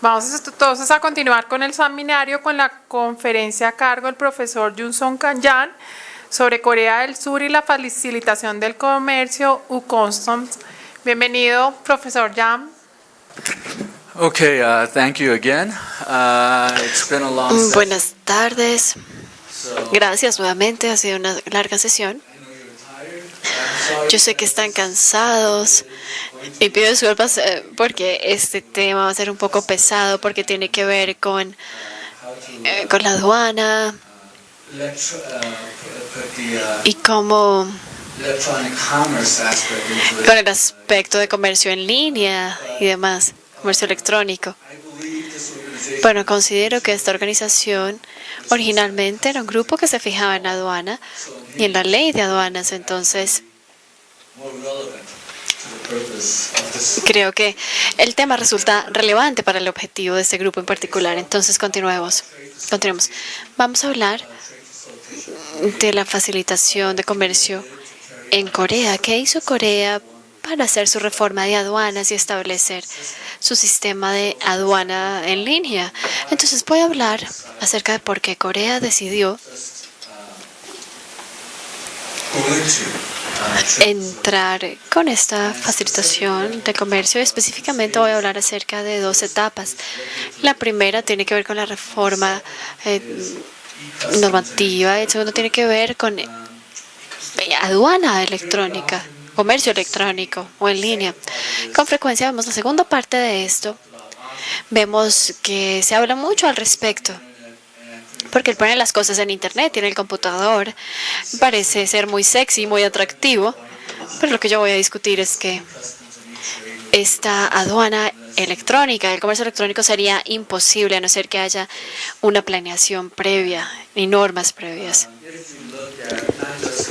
Vamos entonces a continuar con el seminario con la conferencia a cargo del profesor Jun-Sung Kang sobre Corea del Sur y la facilitación del comercio U-Customs. Bienvenido, profesor Jam. Okay, thank you again. It's been a long session. Buenas tardes. Gracias nuevamente. Ha sido una larga sesión. Yo sé que están cansados y pido disculpas porque este tema va a ser un poco pesado porque tiene que ver con la aduana y cómo con el aspecto de comercio en línea y demás, comercio electrónico. Bueno, considero que esta organización originalmente era un grupo que se fijaba en la aduana y en la ley de aduanas, entonces creo que el tema resulta relevante para el objetivo de este grupo en particular. Entonces, continuemos. Vamos a hablar de la facilitación de comercio en Corea. ¿Qué hizo Corea para hacer su reforma de aduanas y establecer su sistema de aduana en línea? Entonces, voy a hablar acerca de por qué Corea decidió entrar con esta facilitación de comercio. Específicamente voy a hablar acerca de dos etapas. La primera tiene que ver con la reforma normativa, el segundo tiene que ver con aduana electrónica, comercio electrónico o en línea. Con frecuencia vemos la segunda parte de esto. Vemos que se habla mucho al respecto, porque él pone las cosas en internet, tiene el computador, parece ser muy sexy, muy atractivo, pero lo que yo voy a discutir es que esta aduana electrónica, el comercio electrónico sería imposible a no ser que haya una planeación previa y normas previas.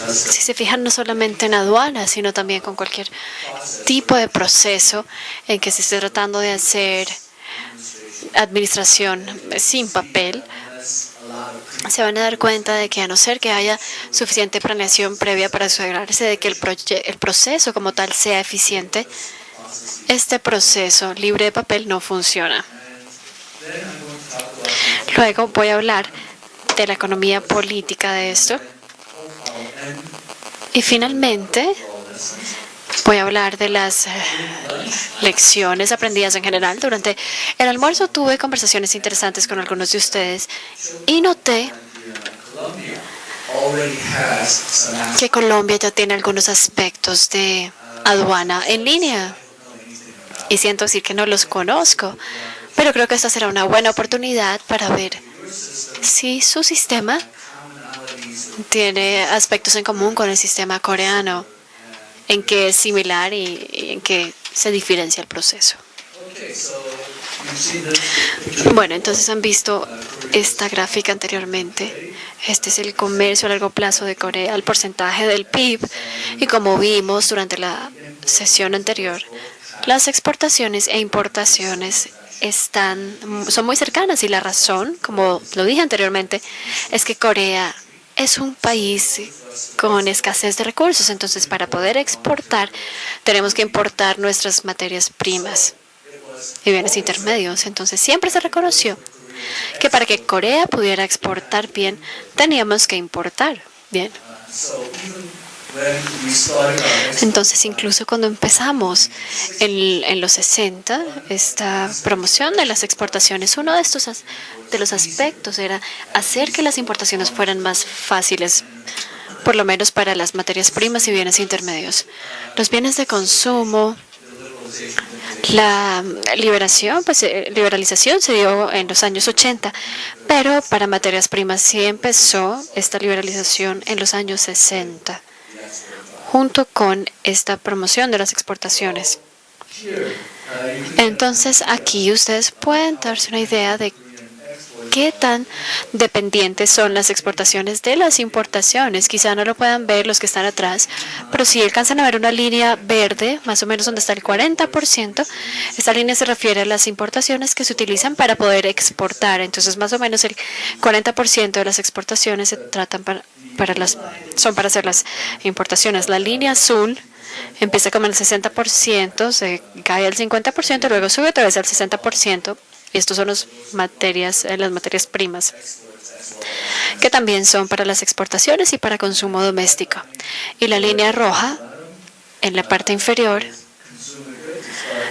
Si se fijan no solamente en aduanas, sino también con cualquier tipo de proceso en que se esté tratando de hacer administración sin papel, se van a dar cuenta de que a no ser que haya suficiente planeación previa para asegurarse de que el proceso como tal sea eficiente, este proceso libre de papel no funciona. Luego voy a hablar de la economía política de esto. Y finalmente voy a hablar de las lecciones aprendidas en general. Durante el almuerzo tuve conversaciones interesantes con algunos de ustedes y noté que Colombia ya tiene algunos aspectos de aduana en línea. Y siento decir que no los conozco, pero creo que esta será una buena oportunidad para ver si su sistema tiene aspectos en común con el sistema coreano, en que es similar y en que se diferencia el proceso. Bueno, entonces han visto esta gráfica anteriormente. Este es el comercio a largo plazo de Corea, el porcentaje del PIB. Y como vimos durante la sesión anterior, las exportaciones e importaciones son muy cercanas y la razón, como lo dije anteriormente, es que Corea es un país con escasez de recursos. Entonces, para poder exportar, tenemos que importar nuestras materias primas y bienes intermedios. Entonces, siempre se reconoció que para que Corea pudiera exportar bien, teníamos que importar bien. Entonces, incluso cuando empezamos en los 60, esta promoción de las exportaciones, uno de los aspectos era hacer que las importaciones fueran más fáciles, por lo menos para las materias primas y bienes intermedios. Los bienes de consumo, la liberalización se dio en los años 80, pero para materias primas sí empezó esta liberalización en los años 60. Junto con esta promoción de las exportaciones. Entonces, aquí ustedes pueden darse una idea de qué tan dependientes son las exportaciones de las importaciones. Quizá no lo puedan ver los que están atrás, pero si alcanzan a ver una línea verde, más o menos donde está el 40%, esta línea se refiere a las importaciones que se utilizan para poder exportar. Entonces, más o menos el 40% de las exportaciones se tratan son para hacer las importaciones. La línea azul empieza con el 60%, se cae al 50%, luego sube otra vez al 60%. Y estos son las materias primas, que también son para las exportaciones y para consumo doméstico. Y la línea roja, en la parte inferior,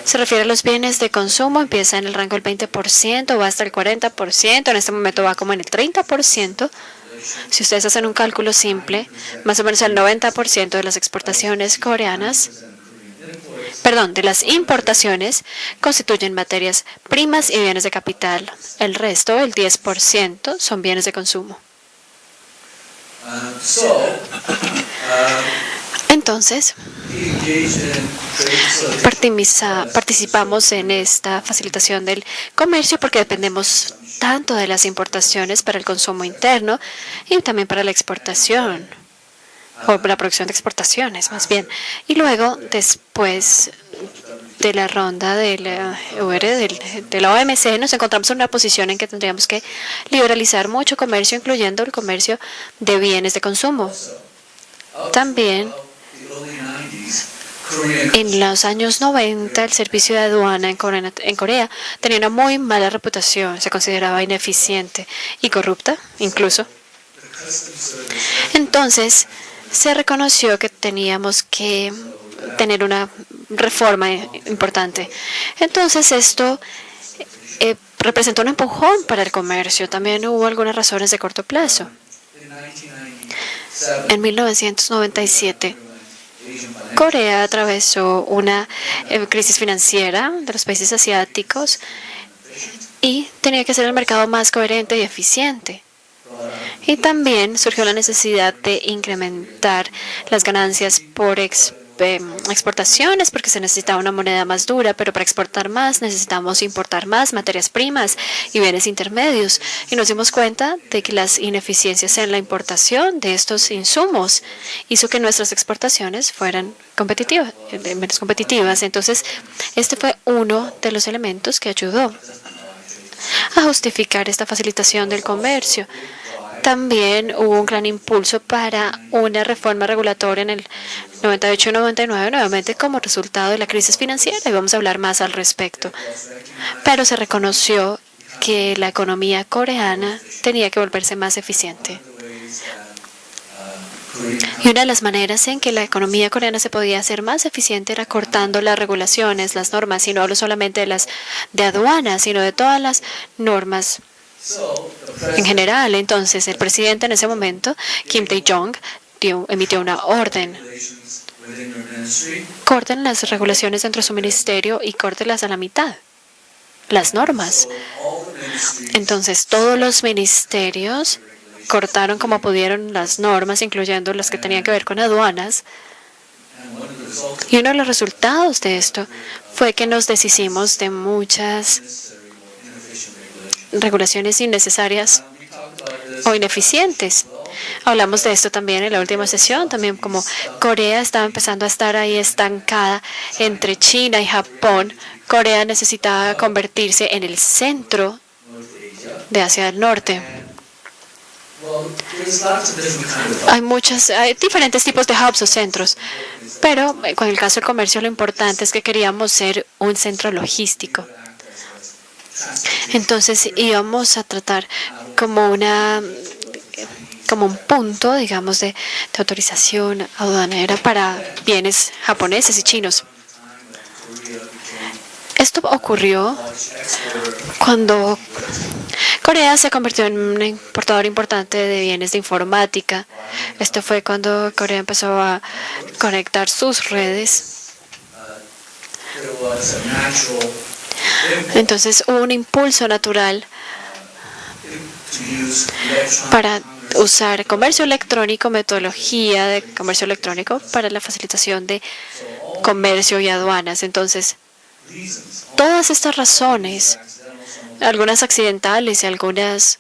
se refiere a los bienes de consumo, empieza en el rango del 20%, va hasta el 40%, en este momento va como en el 30%. Si ustedes hacen un cálculo simple, más o menos el 90% de las exportaciones coreanas, de las importaciones, constituyen materias primas y bienes de capital. El resto, el 10%, son bienes de consumo. Entonces, participamos en esta facilitación del comercio porque dependemos tanto de las importaciones para el consumo interno y también para la exportación, o la producción de exportaciones, más bien. Y luego, después de la ronda de la OMC, nos encontramos en una posición en que tendríamos que liberalizar mucho comercio, incluyendo el comercio de bienes de consumo. También, en los años 90, el servicio de aduana en Corea tenía una muy mala reputación, se consideraba ineficiente y corrupta, incluso. Entonces, se reconoció que teníamos que tener una reforma importante. Entonces, esto representó un empujón para el comercio. También hubo algunas razones de corto plazo. En 1997, Corea atravesó una crisis financiera de los países asiáticos y tenía que ser el mercado más coherente y eficiente. Y también surgió la necesidad de incrementar las ganancias por exportaciones porque se necesitaba una moneda más dura, pero para exportar más necesitamos importar más materias primas y bienes intermedios. Y nos dimos cuenta de que las ineficiencias en la importación de estos insumos hizo que nuestras exportaciones fueran menos competitivas. Entonces, este fue uno de los elementos que ayudó a justificar esta facilitación del comercio. También hubo un gran impulso para una reforma regulatoria en el 98 y 99, nuevamente como resultado de la crisis financiera, y vamos a hablar más al respecto. Pero se reconoció que la economía coreana tenía que volverse más eficiente. Y una de las maneras en que la economía coreana se podía hacer más eficiente era cortando las regulaciones, las normas, y no hablo solamente de las de aduanas, sino de todas las normas en general. Entonces, el presidente en ese momento, Kim Dae-jung, emitió una orden. Corten las regulaciones dentro de su ministerio y córtenlas a la mitad, las normas. Entonces, todos los ministerios cortaron como pudieron las normas, incluyendo las que tenían que ver con aduanas. Y uno de los resultados de esto fue que nos deshicimos de muchas regulaciones innecesarias o ineficientes. Hablamos de esto también en la última sesión, también como Corea estaba empezando a estar ahí estancada entre China y Japón. Corea necesitaba convertirse en el centro de Asia del Norte. Hay diferentes tipos de hubs o centros, pero con el caso del comercio lo importante es que queríamos ser un centro logístico. Entonces íbamos a tratar como un punto, digamos, de autorización aduanera para bienes japoneses y chinos. Esto ocurrió cuando Corea se convirtió en un importador importante de bienes de informática. Esto fue cuando Corea empezó a conectar sus redes. Entonces hubo un impulso natural para usar comercio electrónico, metodología de comercio electrónico para la facilitación de comercio y aduanas. Entonces, todas estas razones, algunas accidentales y algunas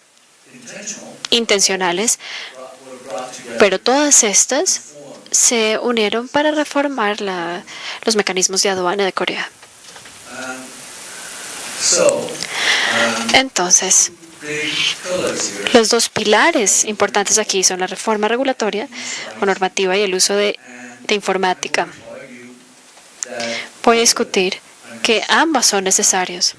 intencionales, pero todas estas se unieron para reformar los mecanismos de aduana de Corea. Entonces, los dos pilares importantes aquí son la reforma regulatoria o normativa y el uso de informática. Voy a discutir que ambas son necesarios.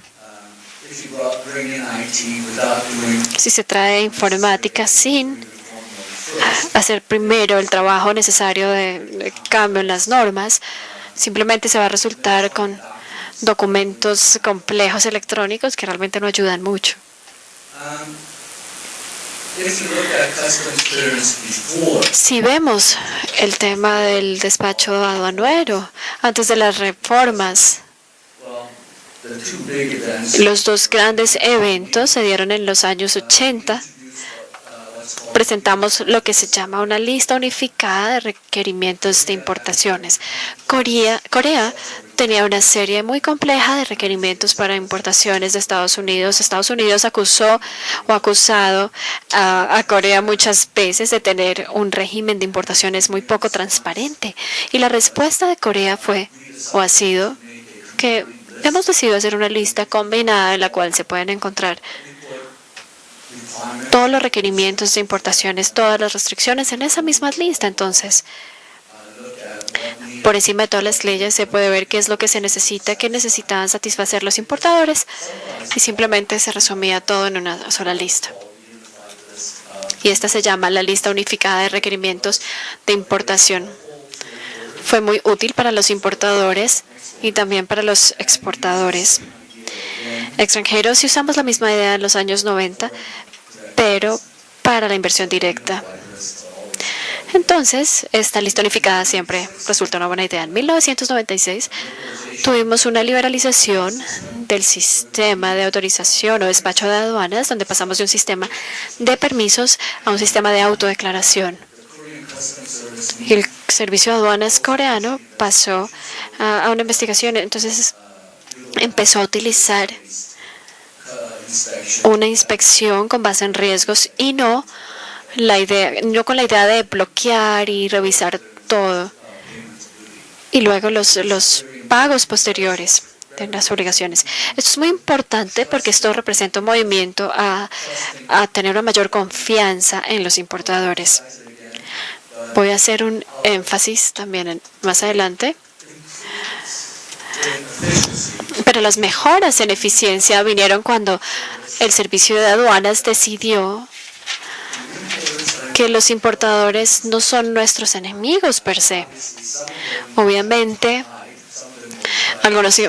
Si se trae informática sin hacer primero el trabajo necesario de cambio en las normas, simplemente se va a resultar con documentos complejos electrónicos que realmente no ayudan mucho. Si vemos el tema del despacho aduanero antes de las reformas, los dos grandes eventos se dieron en los años 80. Presentamos lo que se llama una lista unificada de requerimientos de importaciones. Corea tenía una serie muy compleja de requerimientos para importaciones de Estados Unidos. Estados Unidos acusó o ha acusado a Corea muchas veces de tener un régimen de importaciones muy poco transparente. Y la respuesta de Corea fue o ha sido que hemos decidido hacer una lista combinada en la cual se pueden encontrar todos los requerimientos de importaciones, todas las restricciones en esa misma lista. Entonces, por encima de todas las leyes se puede ver qué es lo que se necesita, qué necesitaban satisfacer los importadores, y simplemente se resumía todo en una sola lista. Y esta se llama la lista unificada de requerimientos de importación. Fue muy útil para los importadores y también para los exportadores extranjeros, y usamos la misma idea en los años 90, pero para la inversión directa. Entonces, esta lista unificada siempre resulta una buena idea. En 1996 tuvimos una liberalización del sistema de autorización o despacho de aduanas, donde pasamos de un sistema de permisos a un sistema de autodeclaración. Y el servicio de aduanas coreano pasó a una investigación. Entonces, empezó a utilizar una inspección con base en riesgos y no con la idea de bloquear y revisar todo. Y luego los pagos posteriores de las obligaciones. Esto es muy importante porque esto representa un movimiento a tener una mayor confianza en los importadores. Voy a hacer un énfasis también más adelante. Pero las mejoras en eficiencia vinieron cuando el servicio de aduanas decidió que los importadores no son nuestros enemigos per se. Obviamente, algunos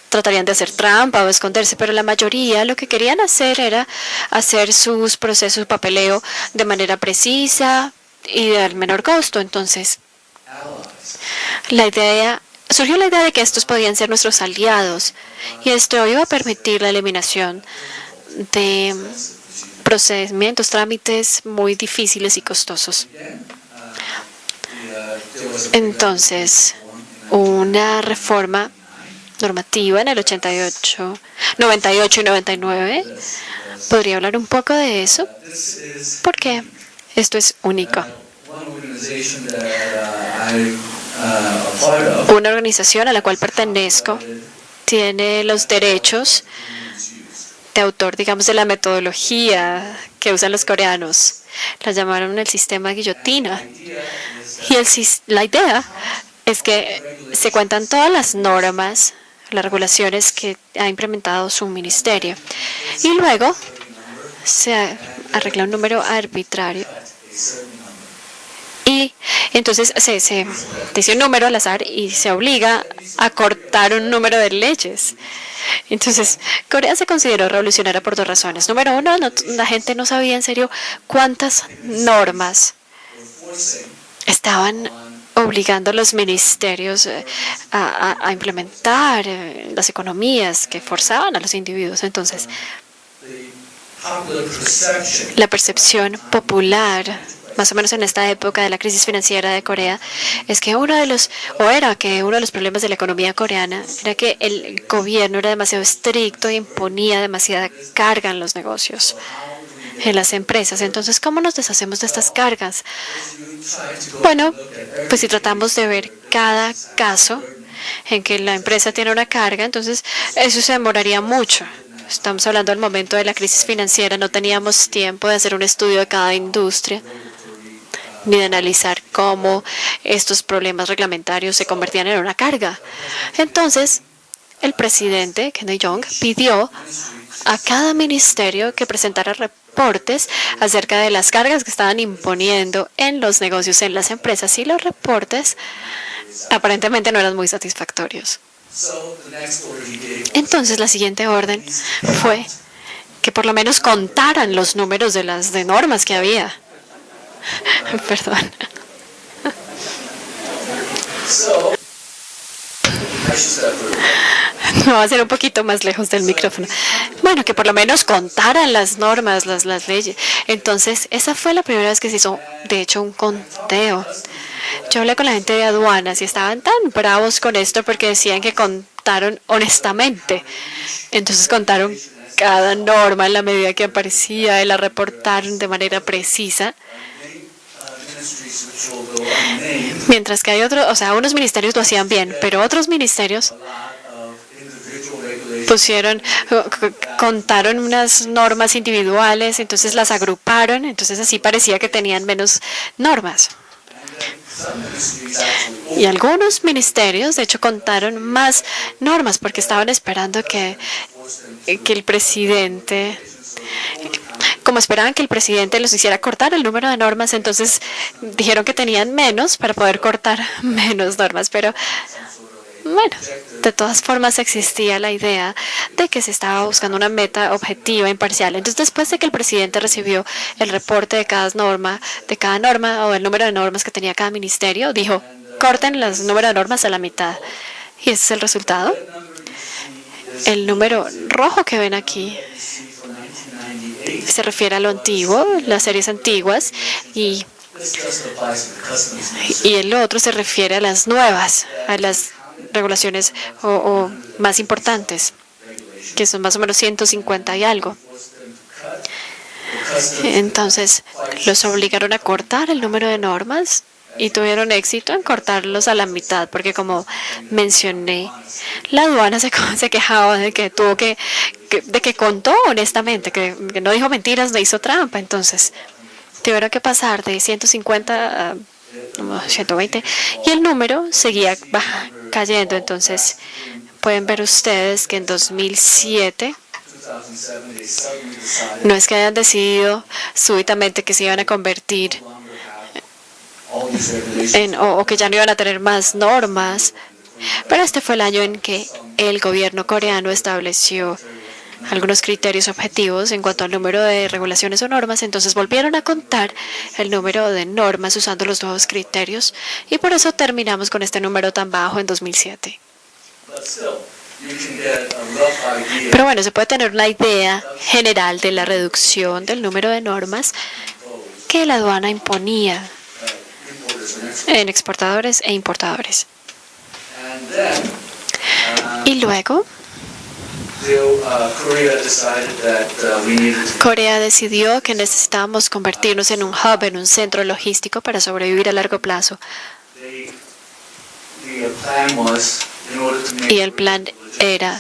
tratarían de hacer trampa o esconderse, pero la mayoría lo que querían hacer era hacer sus procesos de papeleo de manera precisa y al menor costo. Entonces, surgió la idea de que estos podían ser nuestros aliados, y esto iba a permitir la eliminación de procedimientos, trámites muy difíciles y costosos. Entonces, una reforma normativa en el 98 y 99. ¿Podría hablar un poco de eso? Porque esto es único. Una organización a la cual pertenezco tiene los derechos de autor, digamos, de la metodología que usan los coreanos. La llamaron el sistema guillotina. Y la idea es que se cuentan todas las normas, las regulaciones que ha implementado su ministerio. Y luego se arregla un número arbitrario. Y entonces se dice un número al azar y se obliga a cortar un número de leyes. Entonces, Corea se consideró revolucionaria por dos razones. Número uno, la gente no sabía en serio cuántas normas estaban obligando a los ministerios a implementar las economías que forzaban a los individuos. Entonces, la percepción popular, más o menos en esta época de la crisis financiera de Corea, es que uno de los problemas de la economía coreana era que el gobierno era demasiado estricto e imponía demasiada carga en los negocios, en las empresas. Entonces, ¿cómo nos deshacemos de estas cargas? Bueno, pues si tratamos de ver cada caso en que la empresa tiene una carga, entonces eso se demoraría mucho. Estamos hablando del momento de la crisis financiera, no teníamos tiempo de hacer un estudio de cada industria, ni de analizar cómo estos problemas reglamentarios se convertían en una carga. Entonces, el presidente Kennedy Young pidió a cada ministerio que presentara reportes acerca de las cargas que estaban imponiendo en los negocios, en las empresas, y los reportes aparentemente no eran muy satisfactorios. Entonces, la siguiente orden fue que por lo menos contaran los números de las normas que había. Perdón. Me va a ser un poquito más lejos del micrófono. Bueno, que por lo menos contaran las normas, las leyes. Entonces, esa fue la primera vez que se hizo, de hecho, un conteo. Yo hablé con la gente de aduanas y estaban tan bravos con esto porque decían que contaron honestamente. Entonces contaron cada norma en la medida que aparecía y la reportaron de manera precisa. Mientras que hay otros, o sea, unos ministerios lo hacían bien, pero otros ministerios contaron unas normas individuales, entonces las agruparon, entonces así parecía que tenían menos normas. Y algunos ministerios, de hecho, contaron más normas porque estaban esperando que el presidente, como esperaban que el presidente los hiciera cortar el número de normas, entonces dijeron que tenían menos para poder cortar menos normas. Pero bueno, de todas formas existía la idea de que se estaba buscando una meta objetiva, imparcial. Entonces, después de que el presidente recibió el reporte de cada norma o el número de normas que tenía cada ministerio, dijo, corten los números de normas a la mitad. Y ese es el resultado. El número rojo que ven aquí se refiere a lo antiguo, las series antiguas, y el otro se refiere a las nuevas, a las regulaciones o más importantes, que son más o menos 150 y algo. Entonces, los obligaron a cortar el número de normas y tuvieron éxito en cortarlos a la mitad, porque como mencioné, la aduana se quejaba de que de que contó honestamente, que no dijo mentiras, no hizo trampa. Entonces, tuvieron que pasar de 150 a 120 y el número seguía cayendo. Entonces, pueden ver ustedes que en 2007 no es que hayan decidido súbitamente que se iban a convertir o que ya no iban a tener más normas, pero este fue el año en que el gobierno coreano estableció algunos criterios objetivos en cuanto al número de regulaciones o normas. Entonces volvieron a contar el número de normas usando los nuevos criterios y por eso terminamos con este número tan bajo en 2007. Pero bueno, se puede tener una idea general de la reducción del número de normas que la aduana imponía en exportadores e importadores. Y luego, Corea decidió que necesitábamos convertirnos en un hub, en un centro logístico para sobrevivir a largo plazo. Y el plan era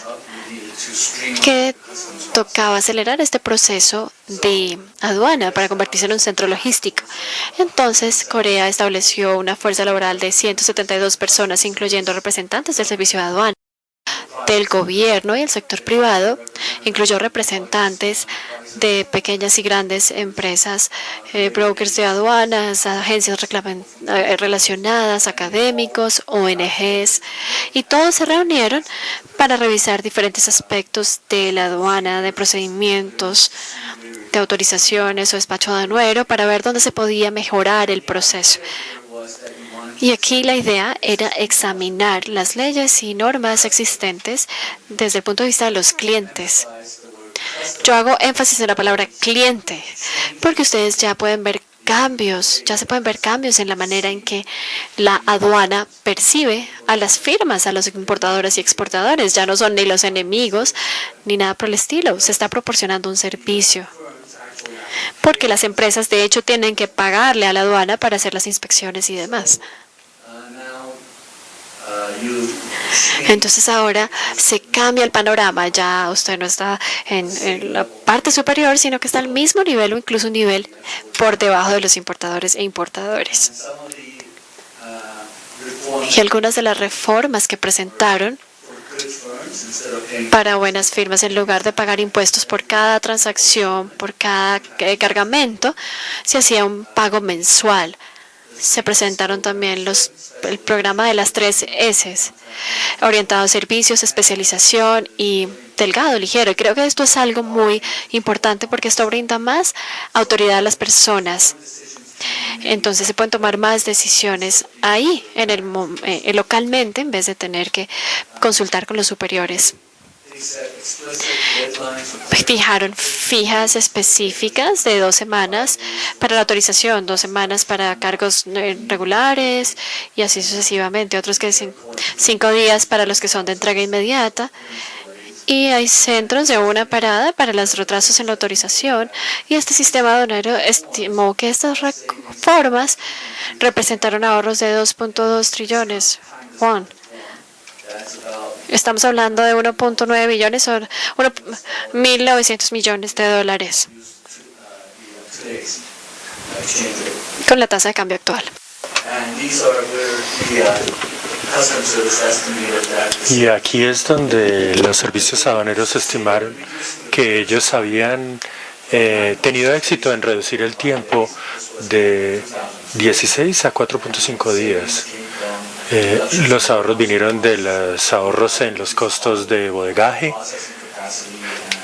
que tocaba acelerar este proceso de aduana para convertirse en un centro logístico. Entonces, Corea estableció una fuerza laboral de 172 personas, incluyendo representantes del servicio de aduana, del gobierno y el sector privado. Incluyó representantes de pequeñas y grandes empresas, brokers de aduanas, agencias relacionadas, académicos, ONGs, y todos se reunieron para revisar diferentes aspectos de la aduana, de procedimientos, de autorizaciones o despacho aduanero, para ver dónde se podía mejorar el proceso. Y aquí la idea era examinar las leyes y normas existentes desde el punto de vista de los clientes. Yo hago énfasis en la palabra cliente, porque ustedes ya pueden ver cambios, ya se pueden ver cambios en la manera en que la aduana percibe a las firmas, a los importadores y exportadores. Ya no son ni los enemigos, ni nada por el estilo. Se está proporcionando un servicio. Porque las empresas, de hecho, tienen que pagarle a la aduana para hacer las inspecciones y demás. Entonces ahora se cambia el panorama, ya usted no está en la parte superior, sino que está al mismo nivel o incluso un nivel por debajo de los importadores e importadores. Y algunas de las reformas que presentaron para buenas firmas. En lugar de pagar impuestos por cada transacción, por cada cargamento, se hacía un pago mensual. Se presentaron también el programa de las 3 S, orientado a servicios, especialización y delgado, ligero. Y creo que esto es algo muy importante porque esto brinda más autoridad a las personas. Entonces se pueden tomar más decisiones ahí, localmente, en vez de tener que consultar con los superiores. Fijaron fijas específicas de 2 semanas para la autorización, 2 semanas para cargos regulares y así sucesivamente. Otros que dicen 5 días para los que son de entrega inmediata. Y hay centros de una parada para los retrasos en la autorización. Y este sistema aduanero estimó que estas reformas representaron ahorros de 2.2 trillones. Juan. Estamos hablando de 1.9 billones o 1.900 millones de dólares con la tasa de cambio actual. Y aquí es donde los servicios aduaneros estimaron que ellos habían tenido éxito en reducir el tiempo de 16 a 4.5 días. Los ahorros vinieron de los ahorros en los costos de bodegaje,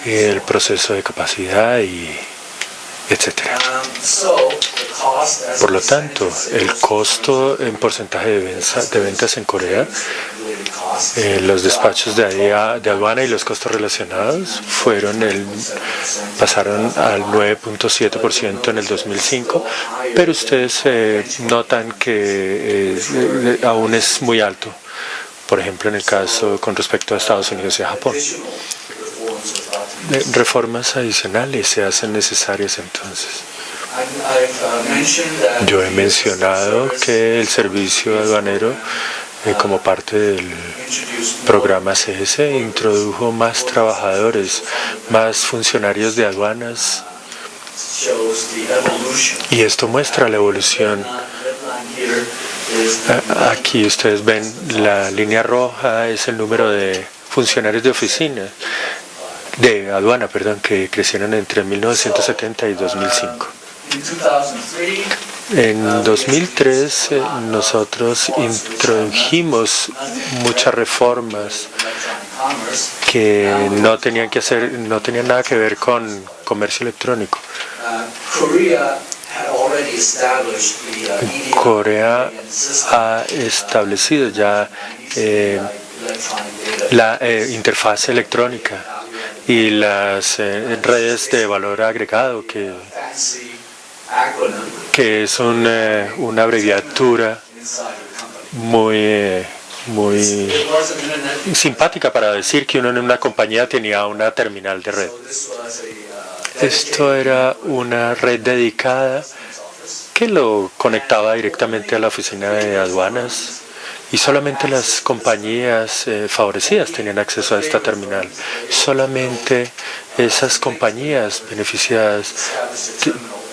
el proceso de capacidad y etcétera. Por lo tanto, el costo en porcentaje de ventas en Corea, los despachos de aduana y los costos relacionados pasaron al 9.7% en el 2005, pero ustedes notan que aún es muy alto, por ejemplo, en el caso con respecto a Estados Unidos y a Japón. Reformas adicionales se hacen necesarias entonces. Yo he mencionado que el servicio aduanero, como parte del programa CS, introdujo más trabajadores, más funcionarios de aduanas, y esto muestra la evolución. Aquí ustedes ven la línea roja, es el número de funcionarios de oficina, de aduana, que crecieron entre 1970 y 2005. En 2003 nosotros introdujimos muchas reformas que no tenían nada que ver con comercio electrónico. Corea ha establecido ya la interfaz electrónica y las redes de valor agregado, que es una abreviatura muy simpática para decir que uno en una compañía tenía una terminal de red. Esto era una red dedicada que lo conectaba directamente a la oficina de aduanas, y solamente las compañías favorecidas tenían acceso a esta terminal. Solamente esas compañías beneficiadas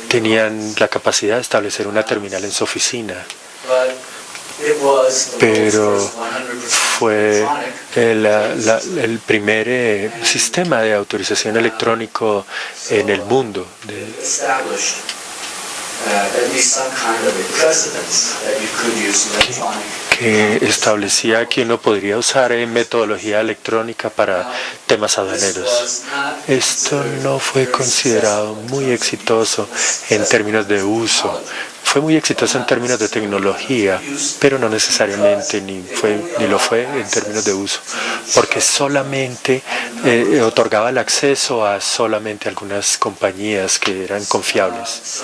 tenían la capacidad de establecer una terminal en su oficina. Pero fue el primer sistema de autorización electrónico en el mundo. Que establecía que uno podría usar metodología electrónica para temas aduaneros. Esto no fue considerado muy exitoso en términos de uso. Fue muy exitoso en términos de tecnología, pero no necesariamente ni lo fue en términos de uso, porque solamente otorgaba el acceso a solamente algunas compañías que eran confiables.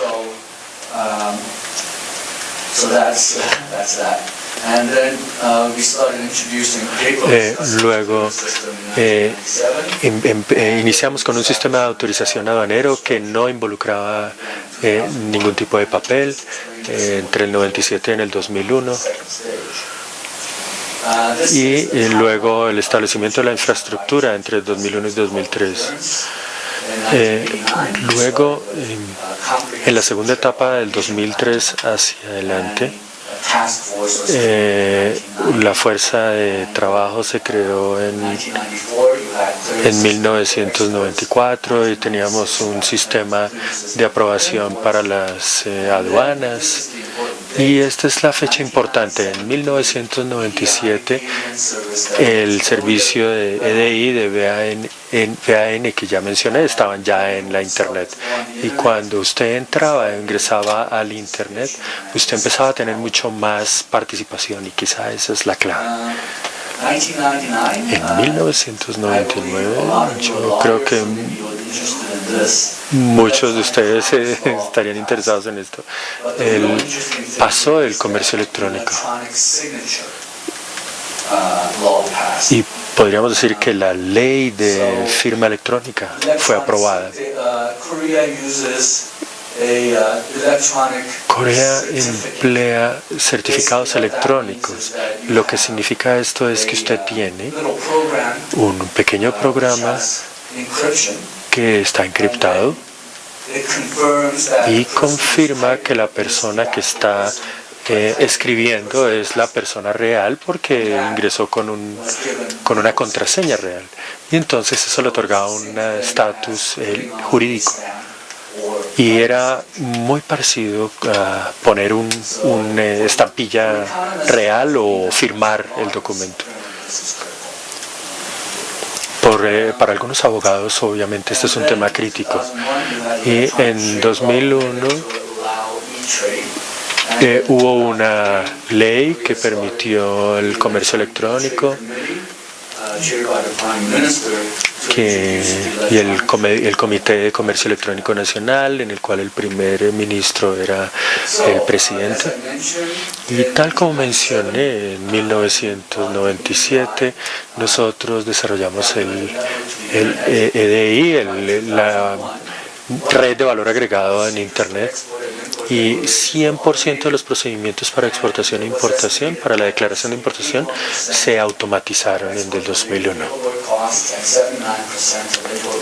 Luego iniciamos con un sistema de autorización aduanero que no involucraba ningún tipo de papel entre el 97 y el 2001. Y luego el establecimiento de la infraestructura entre el 2001 y 2003. Luego, en la segunda etapa del 2003 hacia adelante, la fuerza de trabajo se creó en 1994 y teníamos un sistema de aprobación para las aduanas. Y esta es la fecha importante. En 1997, el servicio de EDI, de VAN que ya mencioné, estaban ya en la Internet. Y cuando usted entraba, ingresaba al Internet, usted empezaba a tener mucho más participación y quizá esa es la clave. En 1999, yo creo que muchos de ustedes estarían interesados en esto. Pasó el comercio electrónico. Y podríamos decir que la ley de firma electrónica fue aprobada. Corea emplea certificados electrónicos. Lo que significa esto es que usted tiene un pequeño programa que está encriptado y confirma que la persona que está escribiendo es la persona real porque ingresó con una contraseña real. Y entonces eso le otorgaba un estatus jurídico. Y era muy parecido a poner una estampilla real o firmar el documento. Para algunos abogados, obviamente, este es un tema crítico. Y en 2001 hubo una ley que permitió el comercio electrónico y el Comité de Comercio Electrónico Nacional, en el cual el primer ministro era el presidente. Y tal como mencioné, en 1997 nosotros desarrollamos el EDI, la red de valor agregado en Internet, y 100% de los procedimientos para exportación e importación, para la declaración de importación, se automatizaron en el 2001.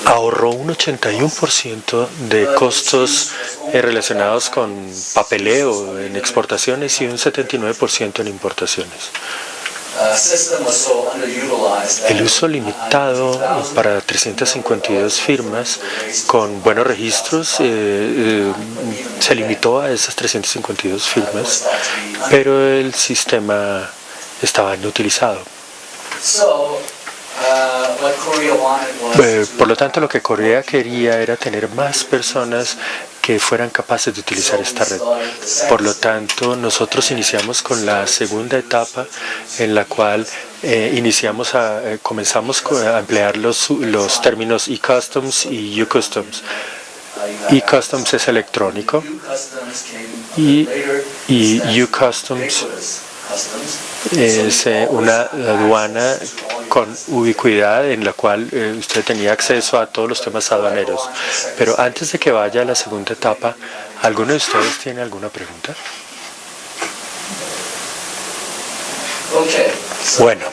Ahorró un 81% de costos relacionados con papeleo en exportaciones y un 79% en importaciones. El uso limitado para 352 firmas con buenos registros se limitó a esas 352 firmas, pero el sistema estaba inutilizado. Por lo tanto, lo que Corea quería era tener más personas que fueran capaces de utilizar esta red. Por lo tanto, nosotros iniciamos con la segunda etapa en la cual comenzamos a emplear los términos e-customs y u-customs. E-customs es electrónico y u-customs es una aduana con ubicuidad en la cual usted tenía acceso a todos los temas aduaneros. Pero antes de que vaya a la segunda etapa, ¿alguno de ustedes tiene alguna pregunta? Bueno,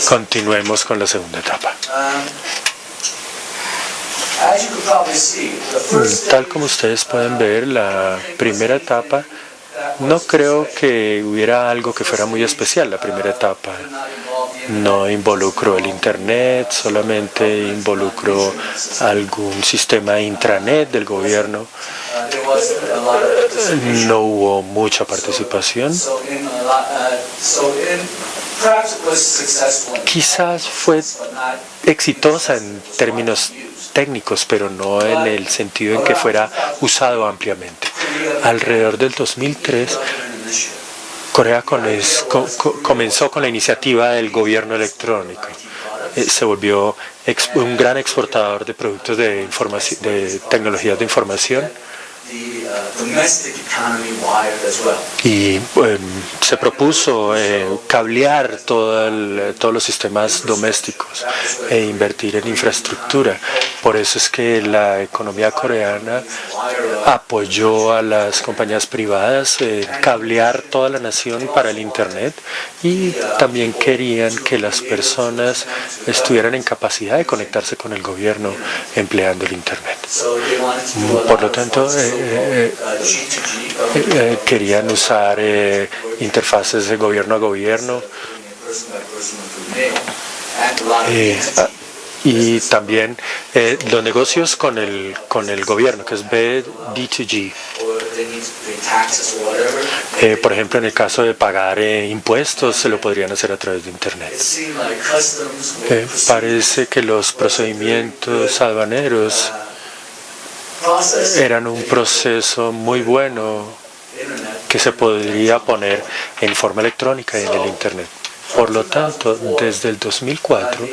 continuemos con la segunda etapa. Tal como ustedes pueden ver, la primera etapa, no creo que hubiera algo que fuera muy especial. La primera etapa no involucró el Internet, solamente involucró algún sistema intranet del gobierno. No hubo mucha participación. Quizás fue exitosa en términos técnicos, pero no en el sentido en que fuera usado ampliamente. Alrededor del 2003, Corea comenzó con la iniciativa del gobierno electrónico. Se volvió un gran exportador de productos de tecnologías de información. Y se propuso cablear todos los sistemas domésticos e invertir en infraestructura. Por eso es que la economía coreana apoyó a las compañías privadas cablear toda la nación para el Internet, y también querían que las personas estuvieran en capacidad de conectarse con el gobierno empleando el Internet. Por lo tanto, querían usar interfaces de gobierno a gobierno Y también los negocios con el gobierno, que es B2G. Por ejemplo, en el caso de pagar impuestos, se lo podrían hacer a través de Internet. Parece que los procedimientos aduaneros eran un proceso muy bueno que se podría poner en forma electrónica y en el Internet. Por lo tanto, desde el 2004,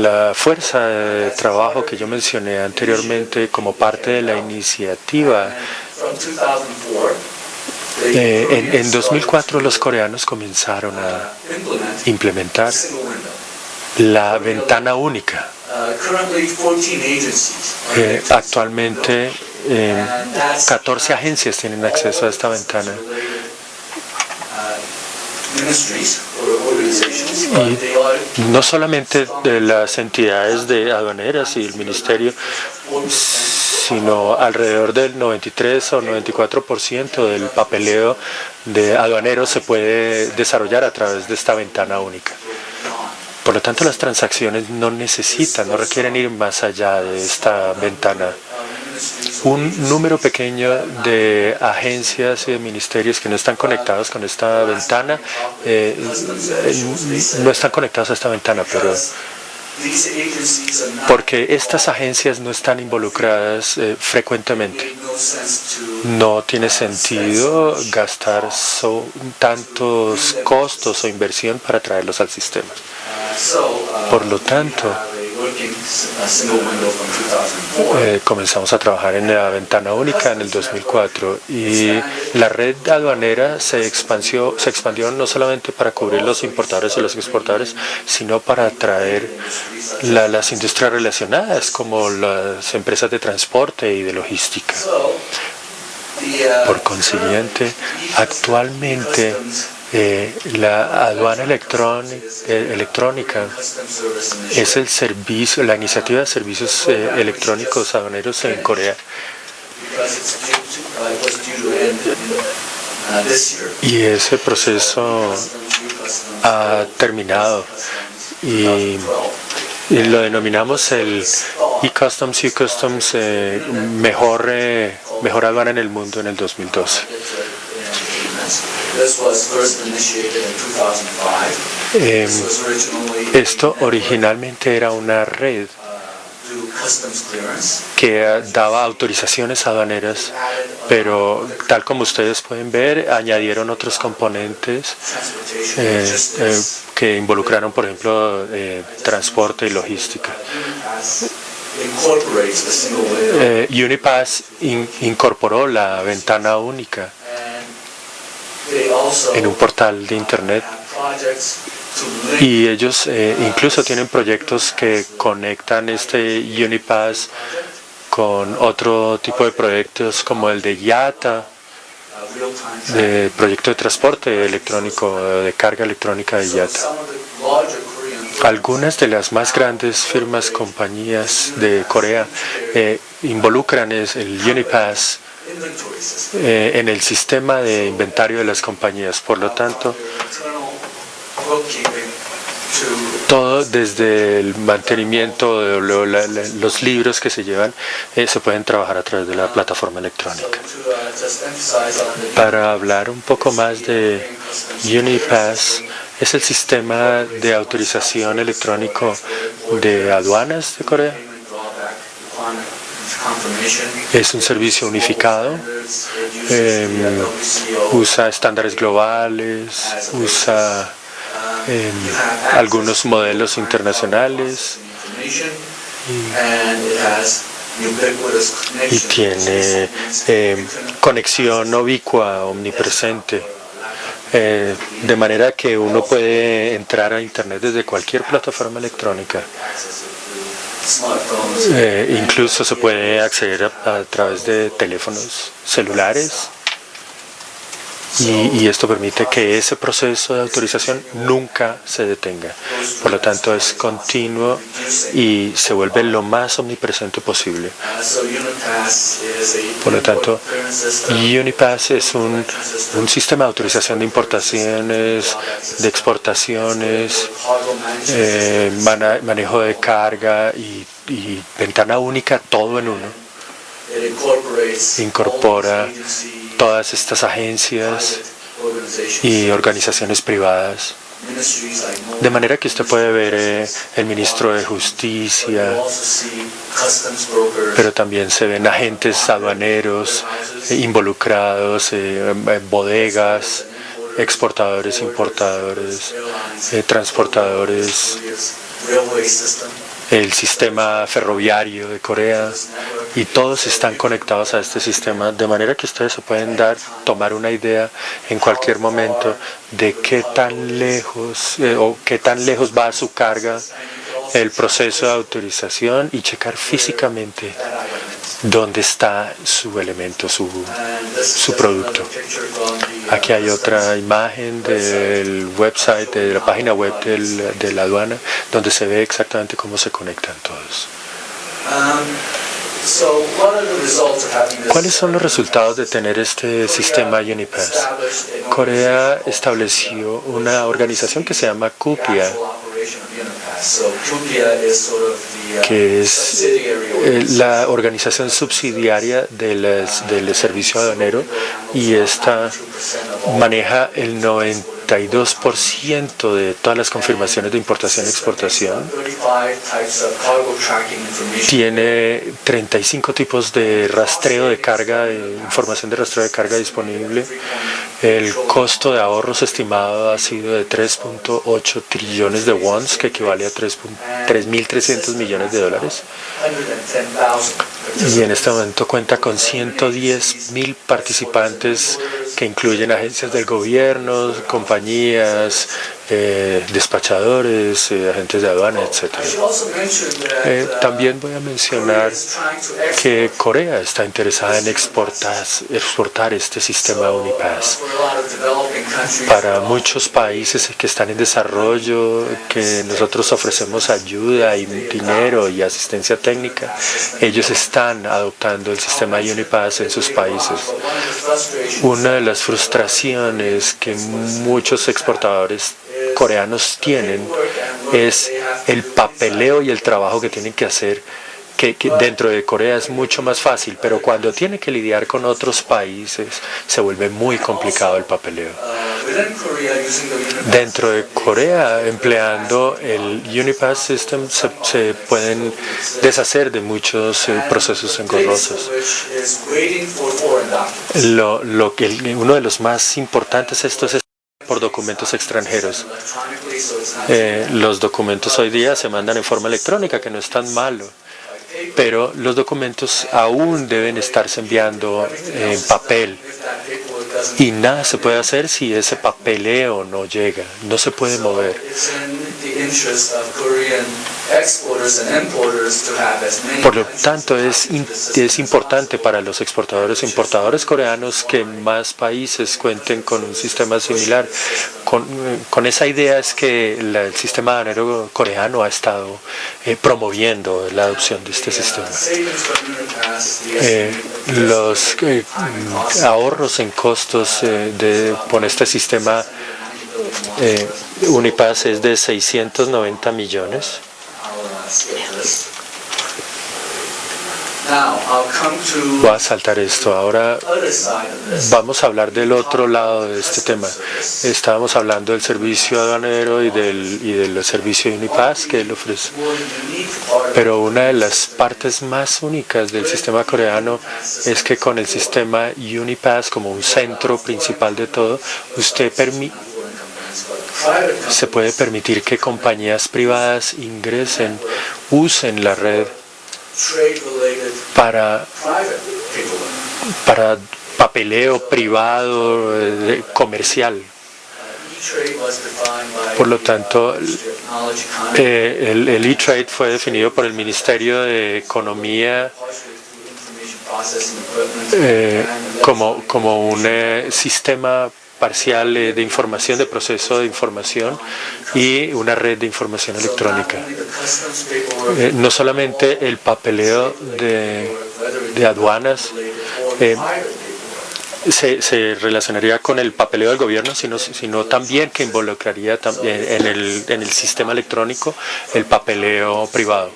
la fuerza de trabajo que yo mencioné anteriormente como parte de la iniciativa, en 2004 los coreanos comenzaron a implementar la ventana única. Actualmente 14 agencias tienen acceso a esta ventana. Y no solamente de las entidades de aduaneras y el ministerio, sino alrededor del 93 o 94% del papeleo de aduaneros se puede desarrollar a través de esta ventana única. Por lo tanto, las transacciones no requieren ir más allá de esta ventana. Un número pequeño de agencias y de ministerios que no están conectados con esta ventana, no están conectados a esta ventana, pero porque estas agencias no están involucradas frecuentemente. No tiene sentido gastar tantos costos o inversión para traerlos al sistema. Por lo tanto, comenzamos a trabajar en la ventana única en el 2004 y la red aduanera se expandió no solamente para cubrir los importadores y los exportadores, sino para atraer las industrias relacionadas como las empresas de transporte y de logística. Por consiguiente, actualmente la aduana electrónica es el servicio, la iniciativa de servicios electrónicos aduaneros en Corea. Y ese proceso ha terminado y lo denominamos el e-Customs, mejor aduana en el mundo en el 2012. Esto originalmente era una red que daba autorizaciones aduaneras, pero tal como ustedes pueden ver, añadieron otros componentes que involucraron, por ejemplo, transporte y logística. Unipass incorporó la ventana única en un portal de Internet y ellos incluso tienen proyectos que conectan este Unipass con otro tipo de proyectos como el de YATA, de proyecto de transporte electrónico, de carga electrónica de YATA. Algunas de las más grandes compañías de Corea involucran el Unipass en el sistema de inventario de las compañías. Por lo tanto, todo desde el mantenimiento de los libros que se llevan se pueden trabajar a través de la plataforma electrónica. Para hablar un poco más de Unipass, es el sistema de autorización electrónico de aduanas de Corea. Es un servicio unificado, usa estándares globales, usa algunos modelos internacionales y tiene conexión ubicua, omnipresente, de manera que uno puede entrar a Internet desde cualquier plataforma electrónica. Incluso se puede acceder a través de teléfonos celulares. y esto permite que ese proceso de autorización nunca se detenga. Por lo tanto, es continuo y se vuelve lo más omnipresente posible. Por lo tanto, UniPass es un sistema de autorización de importaciones, de exportaciones, manejo de carga y ventana única, todo en uno. Incorpora todas estas agencias y organizaciones privadas. De manera que usted puede ver el ministro de Justicia, pero también se ven agentes aduaneros involucrados, bodegas, exportadores, importadores, transportadores, el sistema ferroviario de Corea, y todos están conectados a este sistema, de manera que ustedes se pueden tomar una idea en cualquier momento de qué tan lejos va su carga, el proceso de autorización, y checar físicamente dónde está su elemento, su producto. Aquí hay otra imagen del website, de la página web de la aduana, donde se ve exactamente cómo se conectan todos. ¿Cuáles son los resultados de tener este sistema UniPass? Corea estableció una organización que se llama CUPIA, que es la organización subsidiaria del servicio aduanero, y esta maneja el 92% de todas las confirmaciones de importación y exportación. Tiene 35 tipos de rastreo de carga, información de rastreo de carga disponible. El costo de ahorros estimado ha sido de 3.8 trillones de wons, que equivale a 3.300 millones de dólares. Y en este momento cuenta con 110.000 participantes, que incluyen agencias del gobierno, compañías, despachadores, agentes de aduana, etc. También voy a mencionar que Corea está interesada en exportar este sistema UniPass para muchos países que están en desarrollo, que nosotros ofrecemos ayuda y dinero y asistencia técnica. Ellos están adoptando el sistema UniPass en sus países. Una de las frustraciones que muchos exportadores coreanos tienen es el papeleo y el trabajo que tienen que hacer, que dentro de Corea es mucho más fácil, pero cuando tienen que lidiar con otros países se vuelve muy complicado el papeleo. Dentro de Corea, empleando el UniPass System, se pueden deshacer de muchos procesos engorrosos. Uno de los más importantes es por documentos extranjeros. Los documentos hoy día se mandan en forma electrónica, que no es tan malo, pero los documentos aún deben estarse enviando en papel, y nada se puede hacer si ese papeleo no llega, no se puede mover. Por lo tanto, es importante para los exportadores e importadores coreanos que más países cuenten con un sistema similar. Con esa idea es que el sistema aduanero coreano ha estado promoviendo la adopción de este sistema. Los ahorros en costos con este sistema UniPass es de 690 millones. Voy a saltar esto. Ahora vamos a hablar del otro lado de este tema. Estábamos hablando del servicio aduanero y del servicio UniPass que él ofrece. Pero una de las partes más únicas del sistema coreano es que con el sistema UniPass como un centro principal de todo, usted se puede permitir que compañías privadas usen la red para papeleo privado comercial. Por lo tanto, el e-trade fue definido por el Ministerio de Economía como un sistema parcial de información, de proceso de información y una red de información electrónica. No solamente el papeleo de aduanas se relacionaría con el papeleo del gobierno, sino también que involucraría en el sistema electrónico el papeleo privado.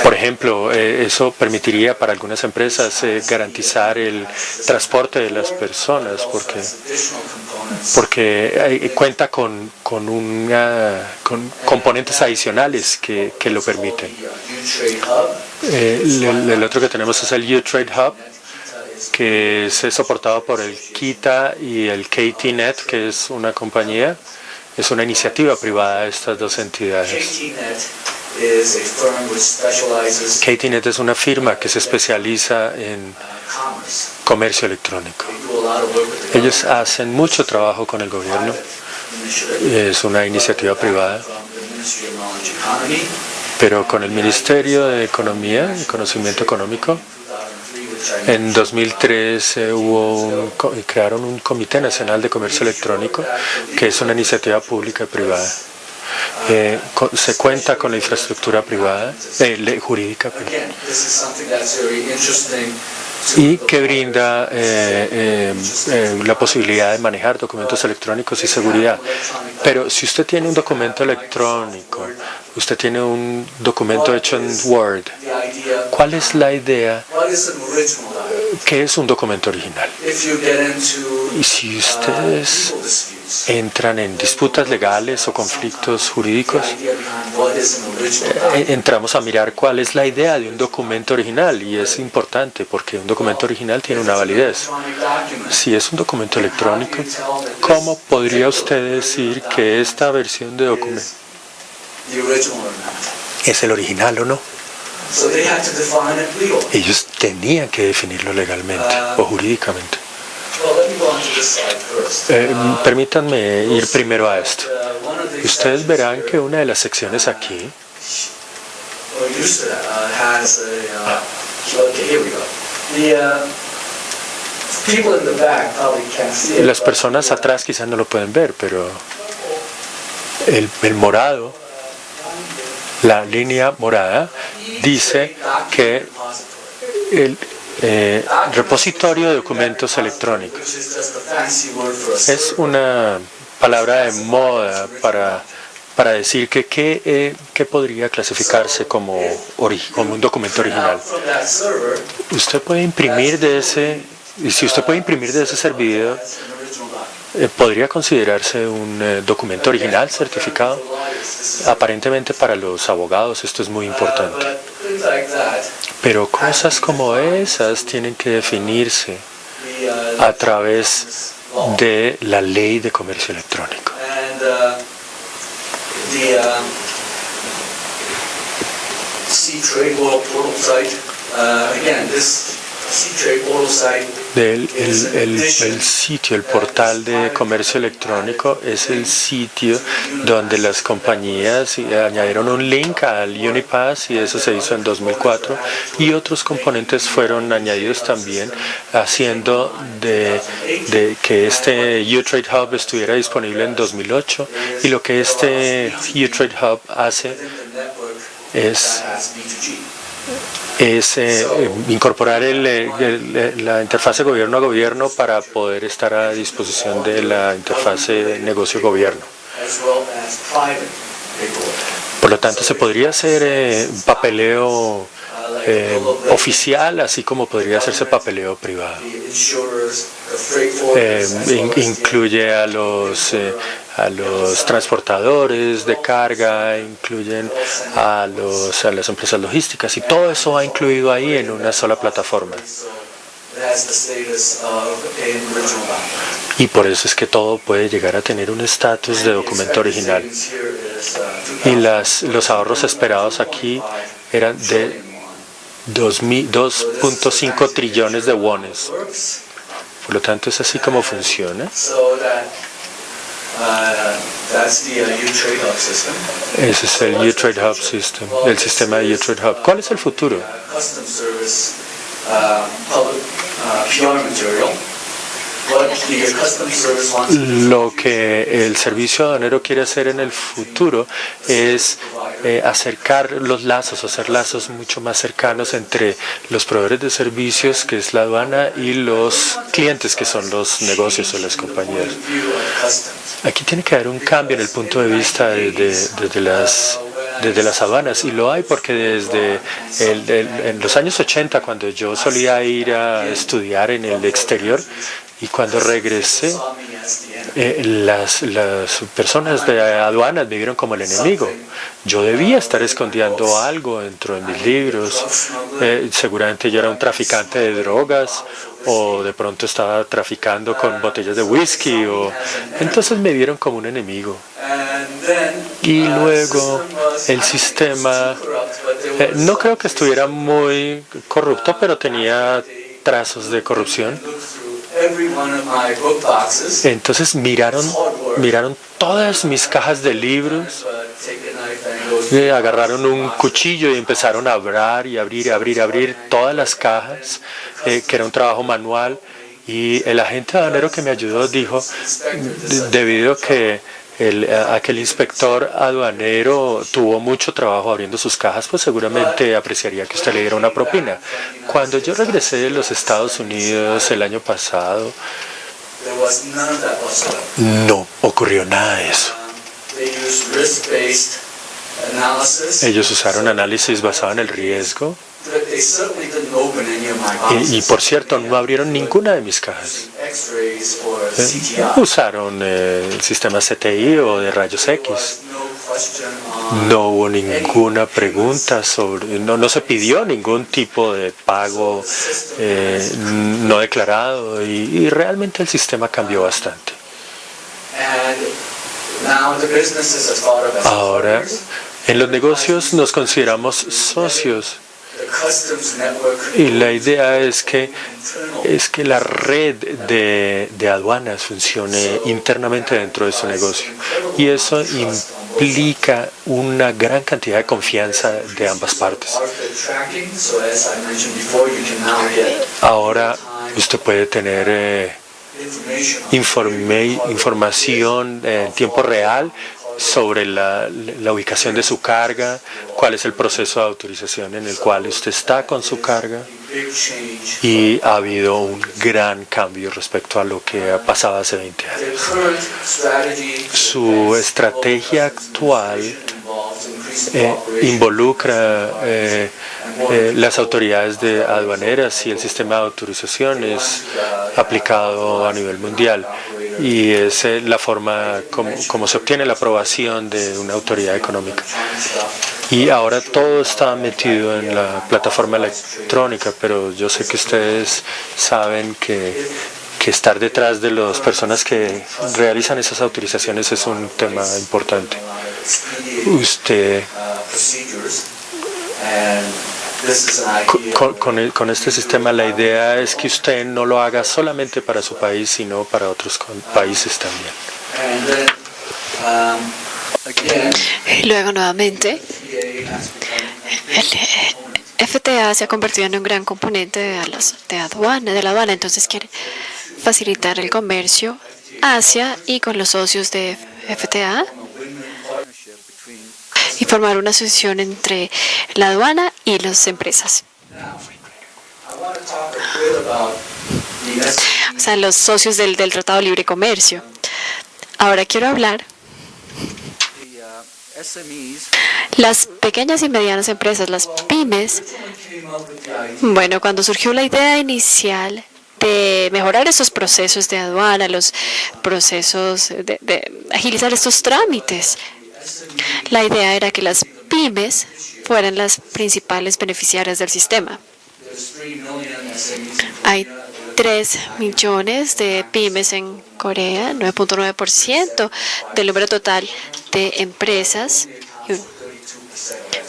Por ejemplo, eso permitiría para algunas empresas garantizar el transporte de las personas porque cuenta con componentes adicionales que lo permiten. El otro que tenemos es el U-Trade Hub, que es soportado por el KITA y el KTNet, que es una compañía, es una iniciativa privada de estas dos entidades. KTNet es una firma que se especializa en comercio electrónico. Ellos hacen mucho trabajo con el gobierno. Es una iniciativa privada, pero con el Ministerio de Economía y Conocimiento Económico. En 2003 crearon un Comité Nacional de Comercio Electrónico, que es una iniciativa pública y privada. Se cuenta con la infraestructura privada, jurídica, y que brinda la posibilidad de manejar documentos electrónicos y seguridad. Pero si usted tiene un documento electrónico, usted tiene un documento hecho en Word, ¿cuál es la idea? ¿Qué es un documento original? Y si ustedes entran en disputas legales o conflictos jurídicos, entramos a mirar cuál es la idea de un documento original, y es importante porque un documento original tiene una validez. Si es un documento electrónico, ¿cómo podría usted decir que esta versión de documento es el original o no? Ellos tenían que definirlo legalmente o jurídicamente. Permítanme ir primero a esto. Ustedes verán que una de las secciones aquí las personas atrás quizás no lo pueden ver, pero el morado, la línea morada, dice que el repositorio de documentos electrónicos es una palabra de moda para decir que qué podría clasificarse como un documento original. Usted puede imprimir de ese, y si usted puede imprimir de ese servidor, podría considerarse un documento original certificado. Aparentemente para los abogados esto es muy importante. Pero cosas como esas tienen que definirse a través de la ley de comercio electrónico. El portal de comercio electrónico es el sitio donde las compañías añadieron un link al Unipass, y eso se hizo en 2004, y otros componentes fueron añadidos también, haciendo de que este U-Trade Hub estuviera disponible en 2008, y lo que este U-Trade Hub hace es incorporar la interfase gobierno a gobierno para poder estar a disposición de la interfase negocio-gobierno. Por lo tanto, se podría hacer papeleo oficial, así como podría hacerse papeleo privado. Incluye a los transportadores de carga, incluyen a las empresas logísticas, y todo eso va incluido ahí en una sola plataforma. Y por eso es que todo puede llegar a tener un estatus de documento original. Y los ahorros esperados aquí eran de 2.5 trillones de wones. Por lo tanto, es así como funciona. Ese es el U-Trade Hub System, el sistema de U-Trade Hub. ¿Cuál es el futuro? Lo que el servicio aduanero quiere hacer en el futuro es acercar los lazos, hacer lazos mucho más cercanos entre los proveedores de servicios, que es la aduana, y los clientes, que son los negocios o las compañías. Aquí tiene que haber un cambio en el punto de vista desde las aduanas, y lo hay porque desde en los años 80, cuando yo solía ir a estudiar en el exterior, y cuando regresé, las personas de aduanas me vieron como el enemigo. Yo debía estar escondiendo algo dentro de mis libros. Seguramente yo era un traficante de drogas, o de pronto estaba traficando con botellas de whisky. Entonces me vieron como un enemigo. Y luego el sistema, no creo que estuviera muy corrupto, pero tenía trazos de corrupción. Entonces miraron todas mis cajas de libros, agarraron un cuchillo y empezaron a abrir todas las cajas, que era un trabajo manual. Y el agente aduanero que me ayudó dijo, debido a que el inspector aduanero tuvo mucho trabajo abriendo sus cajas, pues seguramente apreciaría que usted le diera una propina. Cuando yo regresé de los Estados Unidos el año pasado, no ocurrió nada de eso. Ellos usaron análisis basado en el riesgo. Y por cierto, no abrieron ninguna de mis cajas. Usaron sistemas CTI o de rayos X. No hubo ninguna pregunta no se pidió ningún tipo de pago no declarado, y realmente el sistema cambió bastante. Ahora, en los negocios nos consideramos socios. Y la idea es que la red de aduanas funcione internamente dentro de su negocio. Y eso implica una gran cantidad de confianza de ambas partes. Ahora usted puede tener información en tiempo real sobre la ubicación de su carga, cuál es el proceso de autorización en el cual usted está con su carga, y ha habido un gran cambio respecto a lo que ha pasado hace 20 años. Su estrategia actual involucra las autoridades aduaneras, y el sistema de autorización es aplicado a nivel mundial, y es la forma como se obtiene la aprobación de una autoridad económica. Y ahora todo está metido en la plataforma electrónica, pero yo sé que ustedes saben que estar detrás de las personas que realizan esas autorizaciones es un tema importante. Con este sistema, la idea es que usted no lo haga solamente para su país, sino para otros países también. Y luego nuevamente, el FTA se ha convertido en un gran componente de la aduana, entonces quiere facilitar el comercio hacia y con los socios de FTA y formar una asociación entre la aduana y las empresas. O sea, los socios del Tratado de Libre Comercio. Ahora quiero hablar las pequeñas y medianas empresas, las pymes. Bueno, cuando surgió la idea inicial de mejorar esos procesos de aduana, los procesos de agilizar estos trámites, la idea era que las pymes fueran las principales beneficiarias del sistema. Hay 3 millones de pymes en Corea, 9.9% del número total de empresas,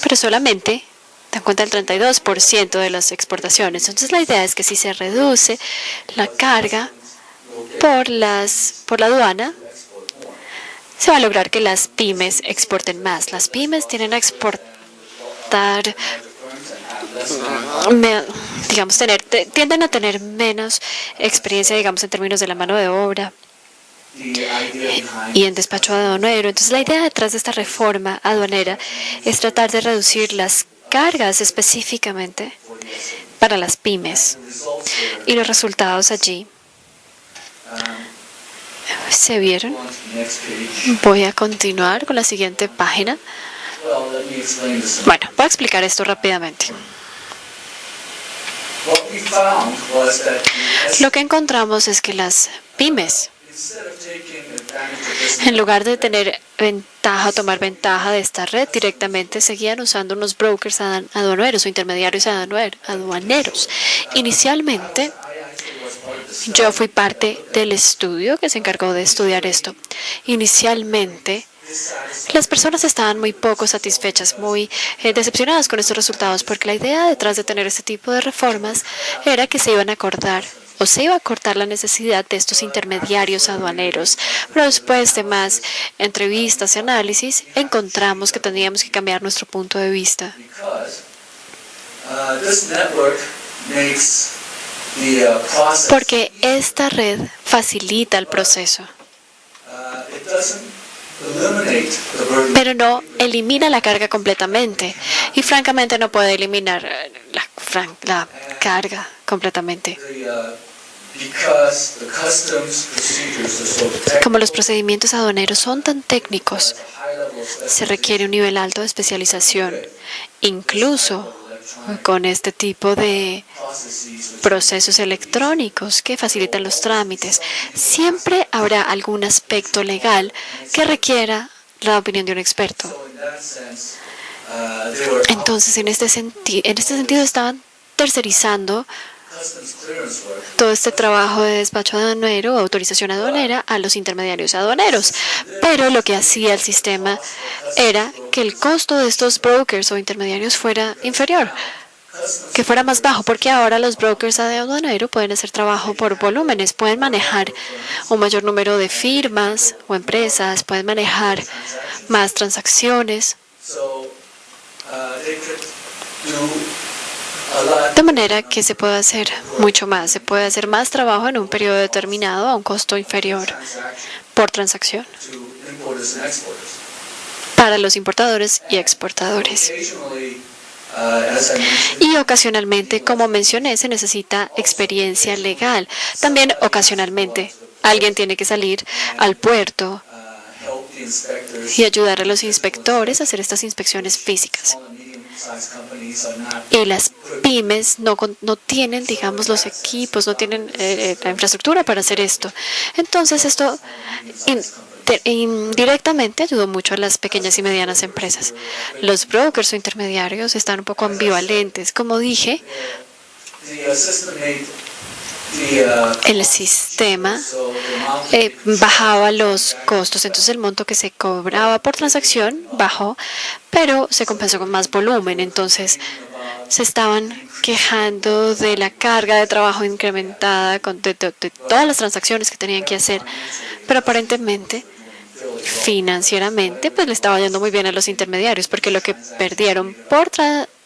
pero solamente dan cuenta del 32% de las exportaciones. Entonces la idea es que si se reduce la carga por la aduana, se va a lograr que las pymes exporten más. Las pymes tienen a exportar digamos, tienden a tener menos experiencia, digamos, en términos de la mano de obra y en despacho aduanero. Entonces, la idea detrás de esta reforma aduanera es tratar de reducir las cargas específicamente para las pymes. Y los resultados allí se vieron. Voy a continuar con la siguiente página. Bueno, voy a explicar esto rápidamente. Lo que encontramos es que las pymes, en lugar de tener ventaja o tomar ventaja de esta red directamente, seguían usando unos brokers aduaneros o intermediarios aduaneros. Inicialmente, yo fui parte del estudio que se encargó de estudiar esto. Inicialmente, las personas estaban muy poco satisfechas, muy decepcionadas con estos resultados, porque la idea detrás de tener este tipo de reformas era que se iban a acordar o se iba a cortar la necesidad de estos intermediarios aduaneros. Pero después de más entrevistas y análisis, encontramos que teníamos que cambiar nuestro punto de vista. Porque esta red facilita el proceso, pero no elimina la carga completamente. Y francamente no puede eliminar la carga completamente. Como los procedimientos aduaneros son tan técnicos, se requiere un nivel alto de especialización, incluso con este tipo de procesos electrónicos que facilitan los trámites. Siempre habrá algún aspecto legal que requiera la opinión de un experto. Entonces, en este sentido, estaban tercerizando todo este trabajo de despacho aduanero, autorización aduanera, a los intermediarios aduaneros. Pero lo que hacía el sistema era que el costo de estos brokers o intermediarios fuera inferior, que fuera más bajo, porque ahora los brokers aduaneros pueden hacer trabajo por volúmenes, pueden manejar un mayor número de firmas o empresas, pueden manejar más transacciones. De manera que se puede hacer mucho más, se puede hacer más trabajo en un periodo determinado a un costo inferior por transacción para los importadores y exportadores. Y ocasionalmente, como mencioné, se necesita experiencia legal. También ocasionalmente alguien tiene que salir al puerto y ayudar a los inspectores a hacer estas inspecciones físicas. Y las pymes no tienen, digamos, los equipos, no tienen la infraestructura para hacer esto. Entonces, esto indirectamente ayudó mucho a las pequeñas y medianas empresas. Los brokers o intermediarios están un poco ambivalentes. Como dije, el sistema bajaba los costos, entonces el monto que se cobraba por transacción bajó, pero se compensó con más volumen. Entonces se estaban quejando de la carga de trabajo incrementada de todas las transacciones que tenían que hacer, pero aparentemente financieramente pues le estaba yendo muy bien a los intermediarios, porque lo que perdieron por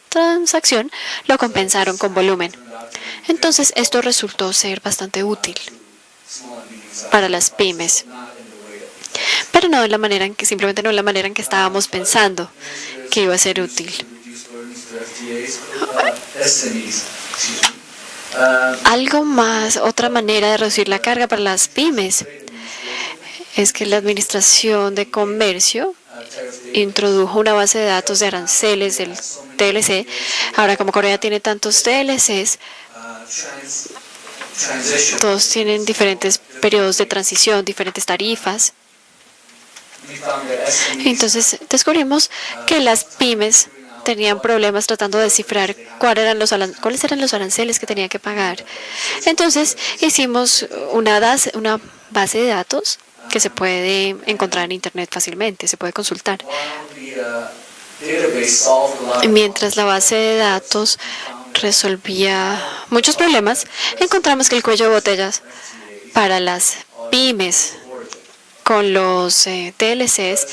transacción lo compensaron con volumen. Entonces, esto resultó ser bastante útil para las pymes, pero no de la manera en que, simplemente no de la manera en que estábamos pensando que iba a ser útil. Algo más, otra manera de reducir la carga para las pymes es que la Administración de Comercio introdujo una base de datos de aranceles del TLC. Ahora, como Corea tiene tantos TLCs, todos tienen diferentes periodos de transición, diferentes tarifas. Entonces, descubrimos que las pymes tenían problemas tratando de descifrar cuáles eran los aranceles que tenían que pagar. Entonces, hicimos una base de datos que se puede encontrar en Internet fácilmente, se puede consultar. Mientras la base de datos resolvía muchos problemas, encontramos que el cuello de botellas para las pymes con los TLCs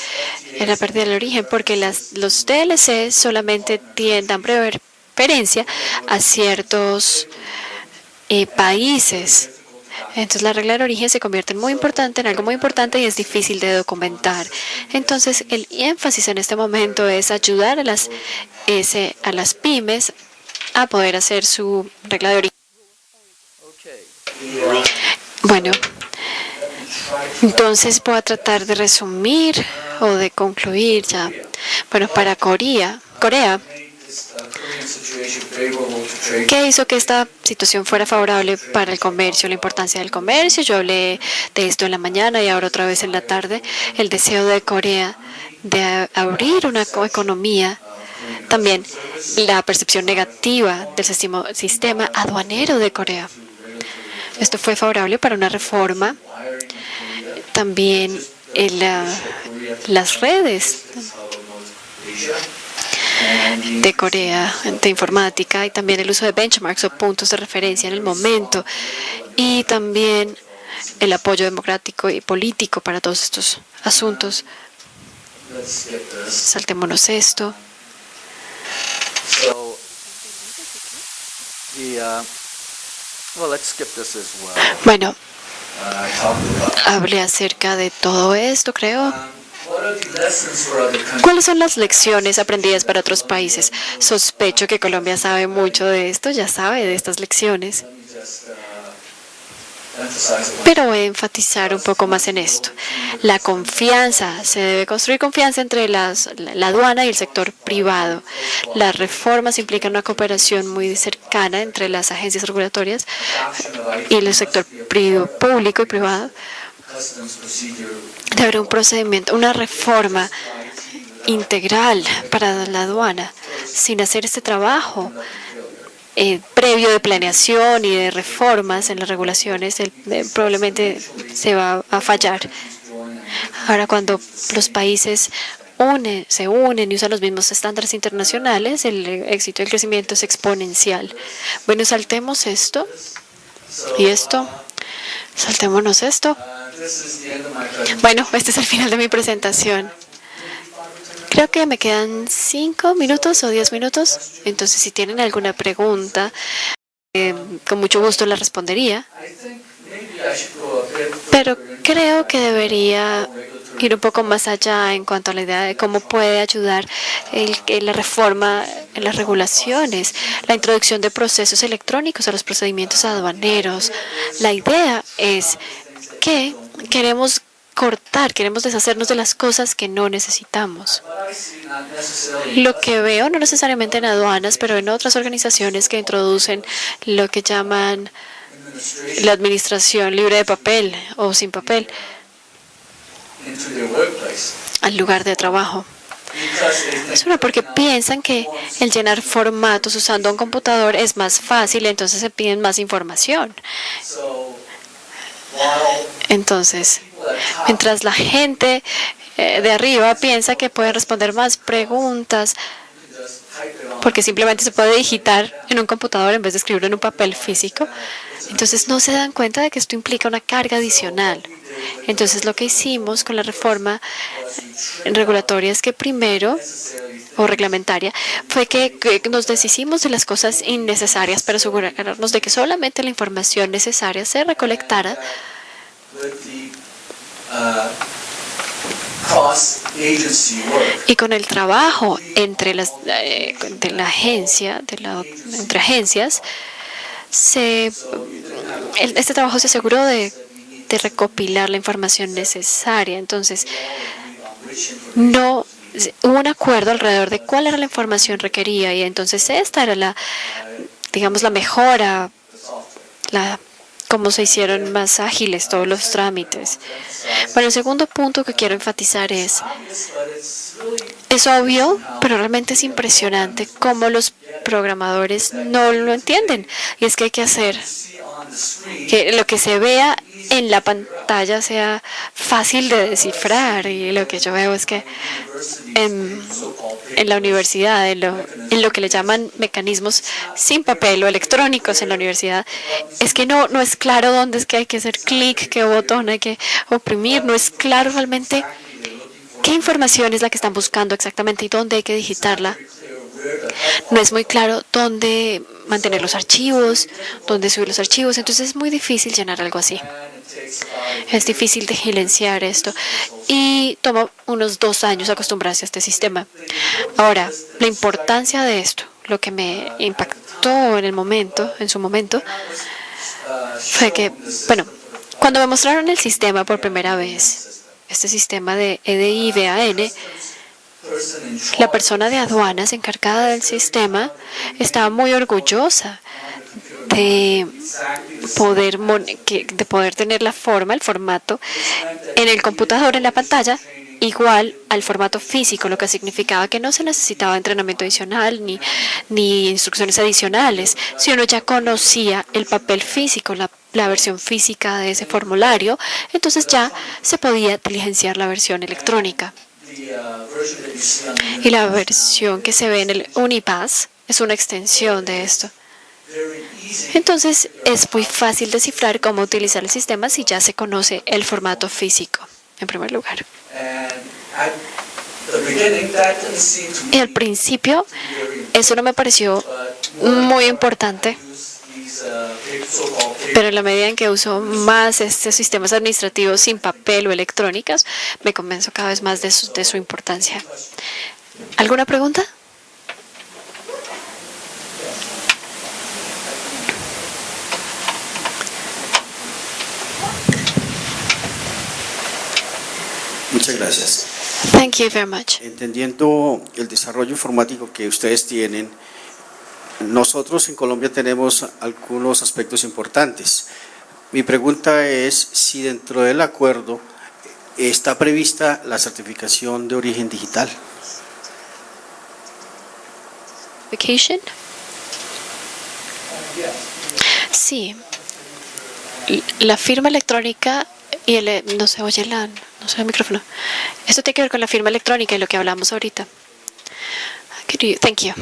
era pérdida del origen, porque los TLCs solamente tienden a prever preferencia a ciertos países. Entonces la regla de origen se convierte en muy importante, en algo muy importante y es difícil de documentar. Entonces el énfasis en este momento es ayudar a las pymes a poder hacer su regla de origen. Bueno, entonces voy a tratar de resumir o de concluir ya. Bueno, para Corea, ¿qué hizo que esta situación fuera favorable para el comercio? La importancia del comercio. Yo hablé de esto en la mañana y ahora otra vez en la tarde. El deseo de Corea de abrir una economía. También la percepción negativa del sistema aduanero de Corea. Esto fue favorable para una reforma. También las redes de Corea de informática y también el uso de benchmarks o puntos de referencia en el momento y también el apoyo democrático y político para todos estos asuntos. Saltémonos esto. Bueno, hablé acerca de todo esto, creo. ¿Cuáles son las lecciones aprendidas para otros países? Sospecho que Colombia sabe mucho de esto, ya sabe de estas lecciones. Pero voy a enfatizar un poco más en esto. La confianza, se debe construir confianza entre la aduana y el sector privado. Las reformas implican una cooperación muy cercana entre las agencias regulatorias y el sector público y privado. Debe haber un procedimiento, una reforma integral para la aduana. Sin hacer este trabajo previo de planeación y de reformas en las regulaciones, probablemente se va a fallar. Ahora, cuando los países se unen y usan los mismos estándares internacionales, el éxito y el crecimiento es exponencial. Bueno, saltemos esto y esto. Saltémonos esto. Bueno, este es el final de mi presentación. Creo que me quedan 5 minutos o 10 minutos. Entonces, si tienen alguna pregunta, con mucho gusto la respondería. Pero creo que debería ir un poco más allá en cuanto a la idea de cómo puede ayudar la reforma en las regulaciones, la introducción de procesos electrónicos a los procedimientos aduaneros. La idea es que queremos deshacernos de las cosas que no necesitamos. Lo que veo, no necesariamente en aduanas, pero en otras organizaciones que introducen lo que llaman la administración libre de papel o sin papel al lugar de trabajo. Es porque piensan que el llenar formatos usando un computador es más fácil, entonces se piden más información. Entonces, mientras la gente de arriba piensa que puede responder más preguntas porque simplemente se puede digitar en un computador en vez de escribirlo en un papel físico, entonces no se dan cuenta de que esto implica una carga adicional. Entonces lo que hicimos con la reforma regulatoria es que primero, o reglamentaria, fue que nos deshicimos de las cosas innecesarias para asegurarnos de que solamente la información necesaria se recolectara y con el trabajo entre agencias, este trabajo se aseguró de recopilar la información necesaria. Entonces, no hubo un acuerdo alrededor de cuál era la información requerida y entonces esta era la mejora, cómo se hicieron más ágiles todos los trámites. Bueno, el segundo punto que quiero enfatizar es obvio, pero realmente es impresionante cómo los programadores no lo entienden. Y es que hay que hacer que lo que se vea en la pantalla sea fácil de descifrar. Y lo que yo veo es que en la universidad, en lo que le llaman mecanismos sin papel o electrónicos en la universidad, es que no es claro dónde es que hay que hacer clic, qué botón hay que oprimir, no es claro realmente qué información es la que están buscando exactamente y dónde hay que digitarla. No es muy claro dónde mantener los archivos, dónde subir los archivos, entonces es muy difícil llenar algo así. Es difícil de gerenciar esto y toma unos 2 años acostumbrarse a este sistema. Ahora, la importancia de esto, lo que me impactó en su momento, fue que, bueno, cuando me mostraron el sistema por primera vez, este sistema de EDI-BAN, la persona de aduanas encargada del sistema estaba muy orgullosa de poder tener la forma, el formato en el computador, en la pantalla, igual al formato físico, lo que significaba que no se necesitaba entrenamiento adicional ni instrucciones adicionales. Si uno ya conocía el papel físico, la versión física de ese formulario, entonces ya se podía diligenciar la versión electrónica. Y la versión que se ve en el Unipass es una extensión de esto. Entonces es muy fácil descifrar cómo utilizar el sistema si ya se conoce el formato físico, en primer lugar. Y al principio eso no me pareció muy importante, pero en la medida en que uso más estos sistemas administrativos sin papel o electrónicos, me convenzo cada vez más de su importancia. ¿Alguna pregunta? Muchas gracias. Thank you very much. Entendiendo el desarrollo informático que ustedes tienen, nosotros en Colombia tenemos algunos aspectos importantes. Mi pregunta es si dentro del acuerdo está prevista la certificación de origen digital. Vacation. Sí. La firma electrónica y no se oye el micrófono. Esto tiene que ver con la firma electrónica y lo que hablamos ahorita. Thank you. Thank you.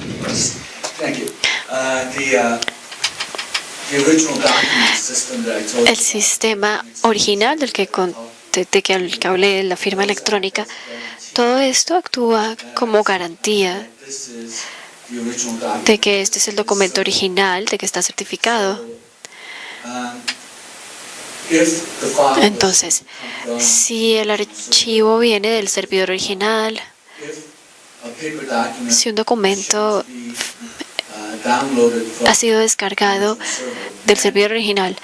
The original document system that I told El sistema original del que hablé de la firma electrónica, todo esto actúa como garantía de que este es el documento original, de que está certificado. Entonces, si el archivo viene del servidor original, si un documento ha sido descargado del servidor original,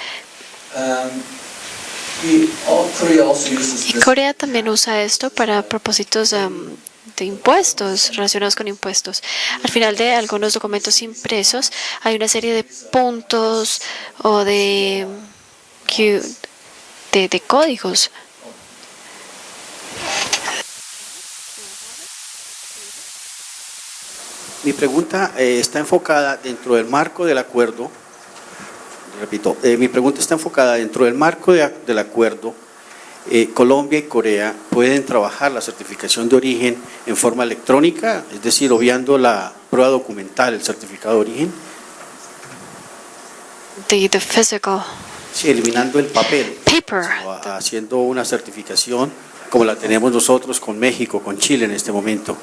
y Corea también usa esto para propósitos de impuestos, relacionados con impuestos. Al final de algunos documentos impresos hay una serie de puntos o de códigos. Mi pregunta está enfocada dentro del marco del acuerdo. Repito, mi pregunta está enfocada dentro del marco del acuerdo. Colombia y Corea pueden trabajar la certificación de origen en forma electrónica, es decir, obviando la prueba documental, el certificado de origen. The physical Sí, eliminando el papel, paper. haciendo una certificación como la tenemos nosotros con México, con Chile en este momento.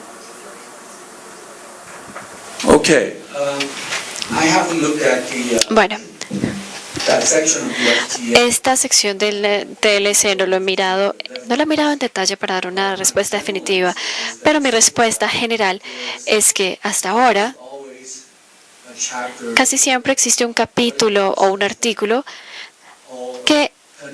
Okay. I haven't looked at Bueno, that section of the FTA. esta sección del TLC no la he mirado en detalle para dar una respuesta definitiva, pero mi respuesta general es que hasta ahora Always a chapter casi siempre existe un capítulo o un artículo que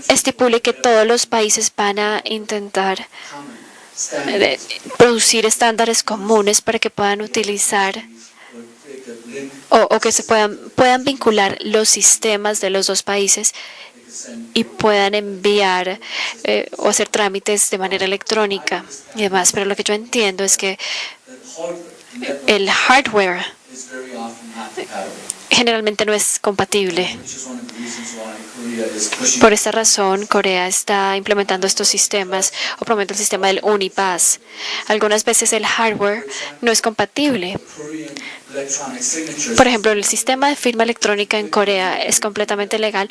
estipule que todos los países van a intentar common standards producir estándares comunes para que puedan utilizar they could link, o que se puedan vincular los sistemas de los dos países they could send y puedan enviar o hacer trámites de manera electrónica y demás. Pero lo que yo entiendo es que the hardware network el hardware is very often not compatible, generalmente no es compatible. which is one of the reasons why Korea is pushing Por esta razón, Corea está implementando estos sistemas o promoviendo el sistema del Unipass. Algunas veces el hardware no es compatible. Korean electronic signatures. Por ejemplo, el sistema de firma electrónica en Corea es completamente legal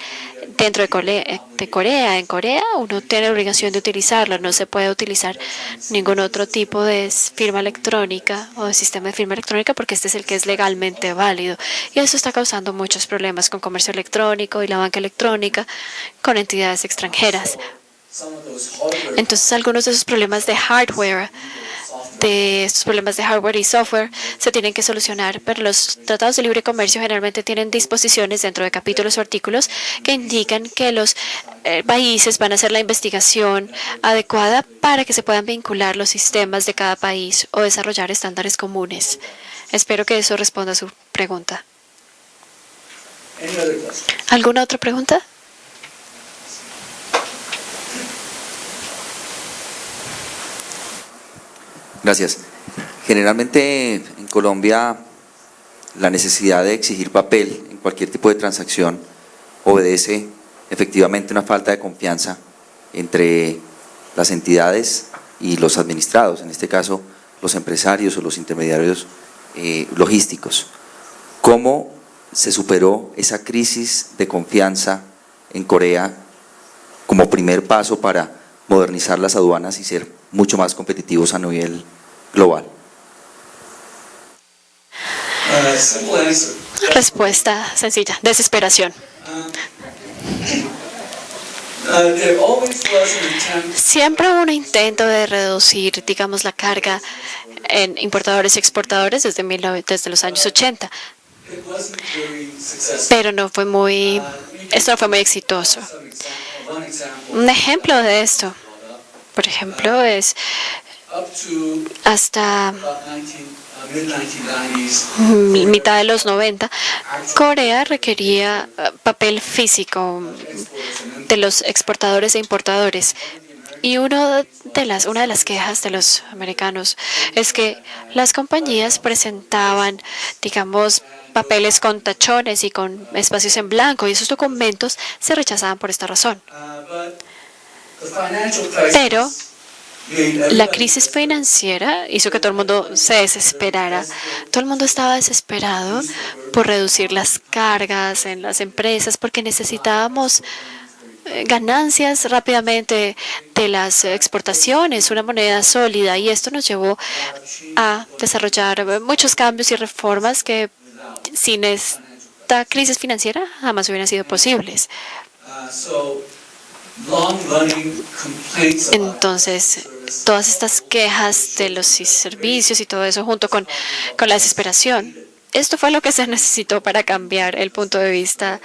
dentro de Corea. En Corea uno tiene la obligación de utilizarlo, no se puede utilizar ningún otro tipo de firma electrónica o de sistema de firma electrónica porque este es el que es legalmente válido. Y eso está causando muchos problemas con comercio electrónico y la banca electrónica con entidades extranjeras. Entonces, algunos de esos problemas de hardware, y software se tienen que solucionar, pero los tratados de libre comercio generalmente tienen disposiciones dentro de capítulos o artículos que indican que los países van a hacer la investigación adecuada para que se puedan vincular los sistemas de cada país o desarrollar estándares comunes. Espero que eso responda a su pregunta. ¿Alguna otra pregunta? Gracias. Generalmente en Colombia la necesidad de exigir papel en cualquier tipo de transacción obedece efectivamente a una falta de confianza entre las entidades y los administrados, en este caso los empresarios o los intermediarios logísticos. ¿Cómo se superó esa crisis de confianza en Corea como primer paso para modernizar las aduanas y ser mucho más competitivos a nivel global? Respuesta sencilla: desesperación. Siempre hubo un intento de reducir, digamos, la carga en importadores y exportadores desde los años 80, pero esto no fue muy exitoso. Un ejemplo de esto, por ejemplo, es hasta mitad de los 90, Corea requería papel físico de los exportadores e importadores. Y una de las quejas de los americanos es que las compañías presentaban, digamos, papeles con tachones y con espacios en blanco, y esos documentos se rechazaban por esta razón. Pero la crisis financiera hizo que todo el mundo se desesperara. Todo el mundo estaba desesperado por reducir las cargas en las empresas porque necesitábamos ganancias rápidamente de las exportaciones, una moneda sólida, y esto nos llevó a desarrollar muchos cambios y reformas que sin esta crisis financiera jamás hubieran sido posibles. Entonces, todas estas quejas de los servicios y todo eso junto con la desesperación, esto fue lo que se necesitó para cambiar el punto de vista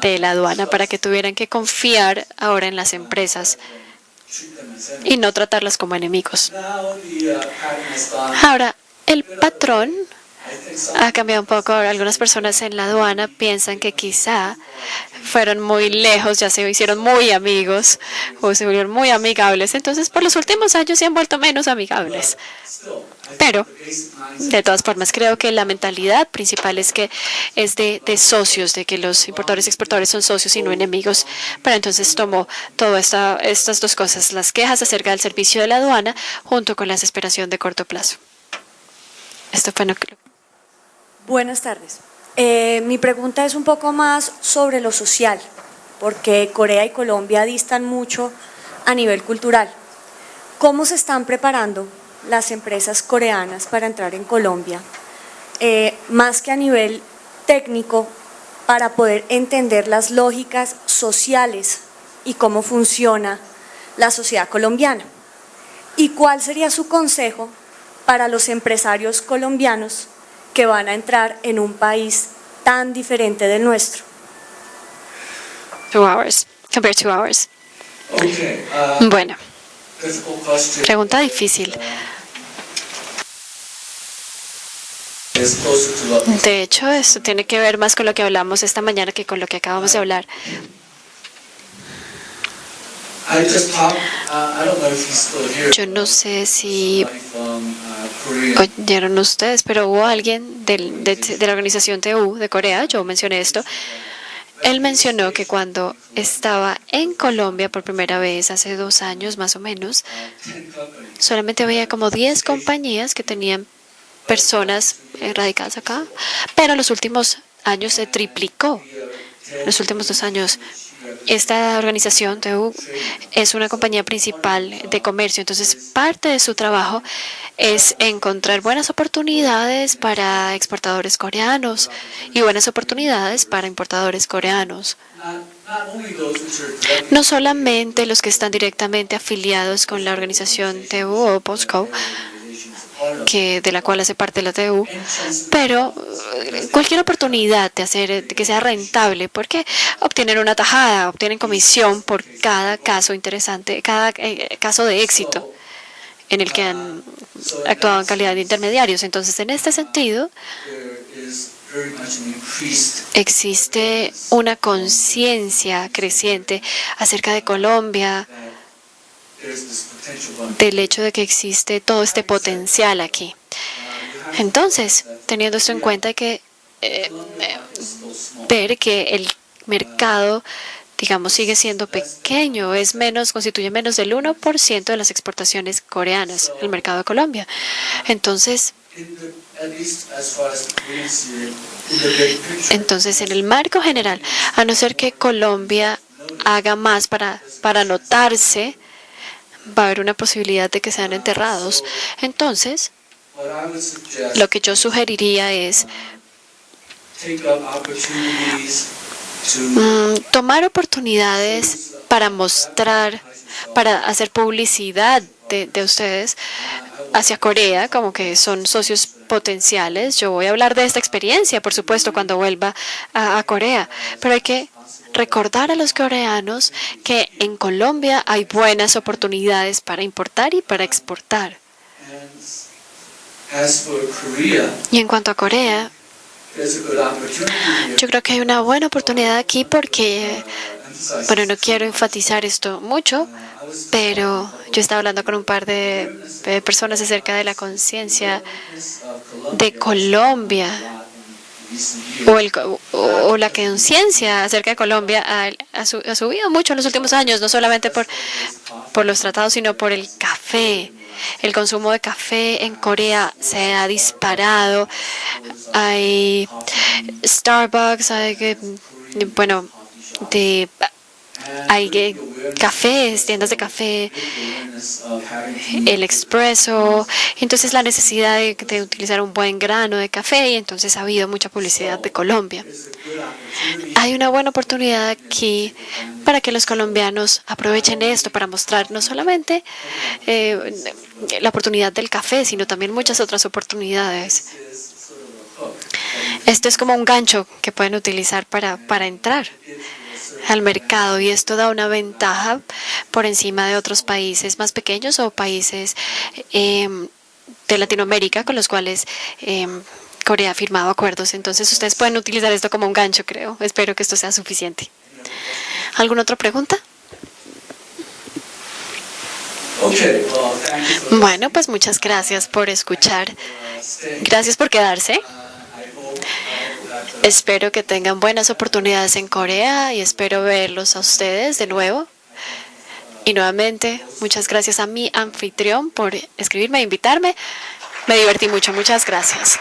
de la aduana, para que tuvieran que confiar ahora en las empresas y no tratarlas como enemigos. Ahora, el patrón ha cambiado un poco. Algunas personas en la aduana piensan que quizá fueron muy lejos, ya se hicieron muy amigos o se volvieron muy amigables. Entonces, por los últimos años se han vuelto menos amigables. Pero, de todas formas, creo que la mentalidad principal es de socios, de que los importadores y exportadores son socios y no enemigos. Pero entonces tomó todas estas dos cosas, las quejas acerca del servicio de la aduana junto con la desesperación de corto plazo. Esto fue lo que... Buenas tardes. Mi pregunta es un poco más sobre lo social, porque Corea y Colombia distan mucho a nivel cultural. ¿Cómo se están preparando las empresas coreanas para entrar en Colombia, más que a nivel técnico, para poder entender las lógicas sociales y cómo funciona la sociedad colombiana? ¿Y cuál sería su consejo para los empresarios colombianos que van a entrar en un país tan diferente del nuestro? 2 hours, compare 2 hours. Bueno, pregunta difícil. De hecho, esto tiene que ver más con lo que hablamos esta mañana que con lo que acabamos de hablar. Yo no sé si oyeron ustedes, pero hubo alguien de la organización TU de Corea, yo mencioné esto. Él mencionó que cuando estaba en Colombia por primera vez, hace 2 años más o menos, solamente había como 10 compañías que tenían personas radicadas acá, pero en los últimos años se triplicó. En los últimos 2 años esta organización, TU, es una compañía principal de comercio, entonces parte de su trabajo es encontrar buenas oportunidades para exportadores coreanos y buenas oportunidades para importadores coreanos. No solamente los que están directamente afiliados con la organización TU o POSCO, de la cual hace parte la TU, pero cualquier oportunidad de hacer que sea rentable, porque obtienen una tajada, obtienen comisión por cada caso interesante, cada caso de éxito en el que han actuado en calidad de intermediarios. Entonces, en este sentido, existe una conciencia creciente acerca de Colombia, del hecho de que existe todo este potencial aquí. Entonces, teniendo esto en cuenta, hay que ver que el mercado, digamos, sigue siendo pequeño, constituye menos del 1% de las exportaciones coreanas, el mercado de Colombia. Entonces, en el marco general, a no ser que Colombia haga más para notarse, va a haber una posibilidad de que sean enterrados. Entonces, lo que yo sugeriría es tomar oportunidades para mostrar, para hacer publicidad de ustedes hacia Corea, como que son socios potenciales. Yo voy a hablar de esta experiencia, por supuesto, cuando vuelva a Corea, pero hay que recordar a los coreanos que en Colombia hay buenas oportunidades para importar y para exportar. Y en cuanto a Corea, yo creo que hay una buena oportunidad aquí porque, bueno, no quiero enfatizar esto mucho, pero yo estaba hablando con un par de personas acerca de la conciencia de Colombia, o la conciencia acerca de Colombia ha subido mucho en los últimos años, no solamente por los tratados, sino por el café. El consumo de café en Corea se ha disparado. Hay Starbucks, hay cafés, tiendas de café, el expreso. Entonces, la necesidad de utilizar un buen grano de café, y entonces ha habido mucha publicidad de Colombia. Hay una buena oportunidad aquí para que los colombianos aprovechen esto para mostrar no solamente la oportunidad del café, sino también muchas otras oportunidades. Esto es como un gancho que pueden utilizar para entrar al mercado, y esto da una ventaja por encima de otros países más pequeños o países de Latinoamérica con los cuales Corea ha firmado acuerdos. Entonces, ustedes pueden utilizar esto como un gancho, creo. Espero que esto sea suficiente. ¿Alguna otra pregunta? Bueno, pues muchas gracias por escuchar. Gracias por quedarse. Espero que tengan buenas oportunidades en Corea y espero verlos a ustedes de nuevo. Y nuevamente, muchas gracias a mi anfitrión por escribirme e invitarme. Me divertí mucho. Muchas gracias.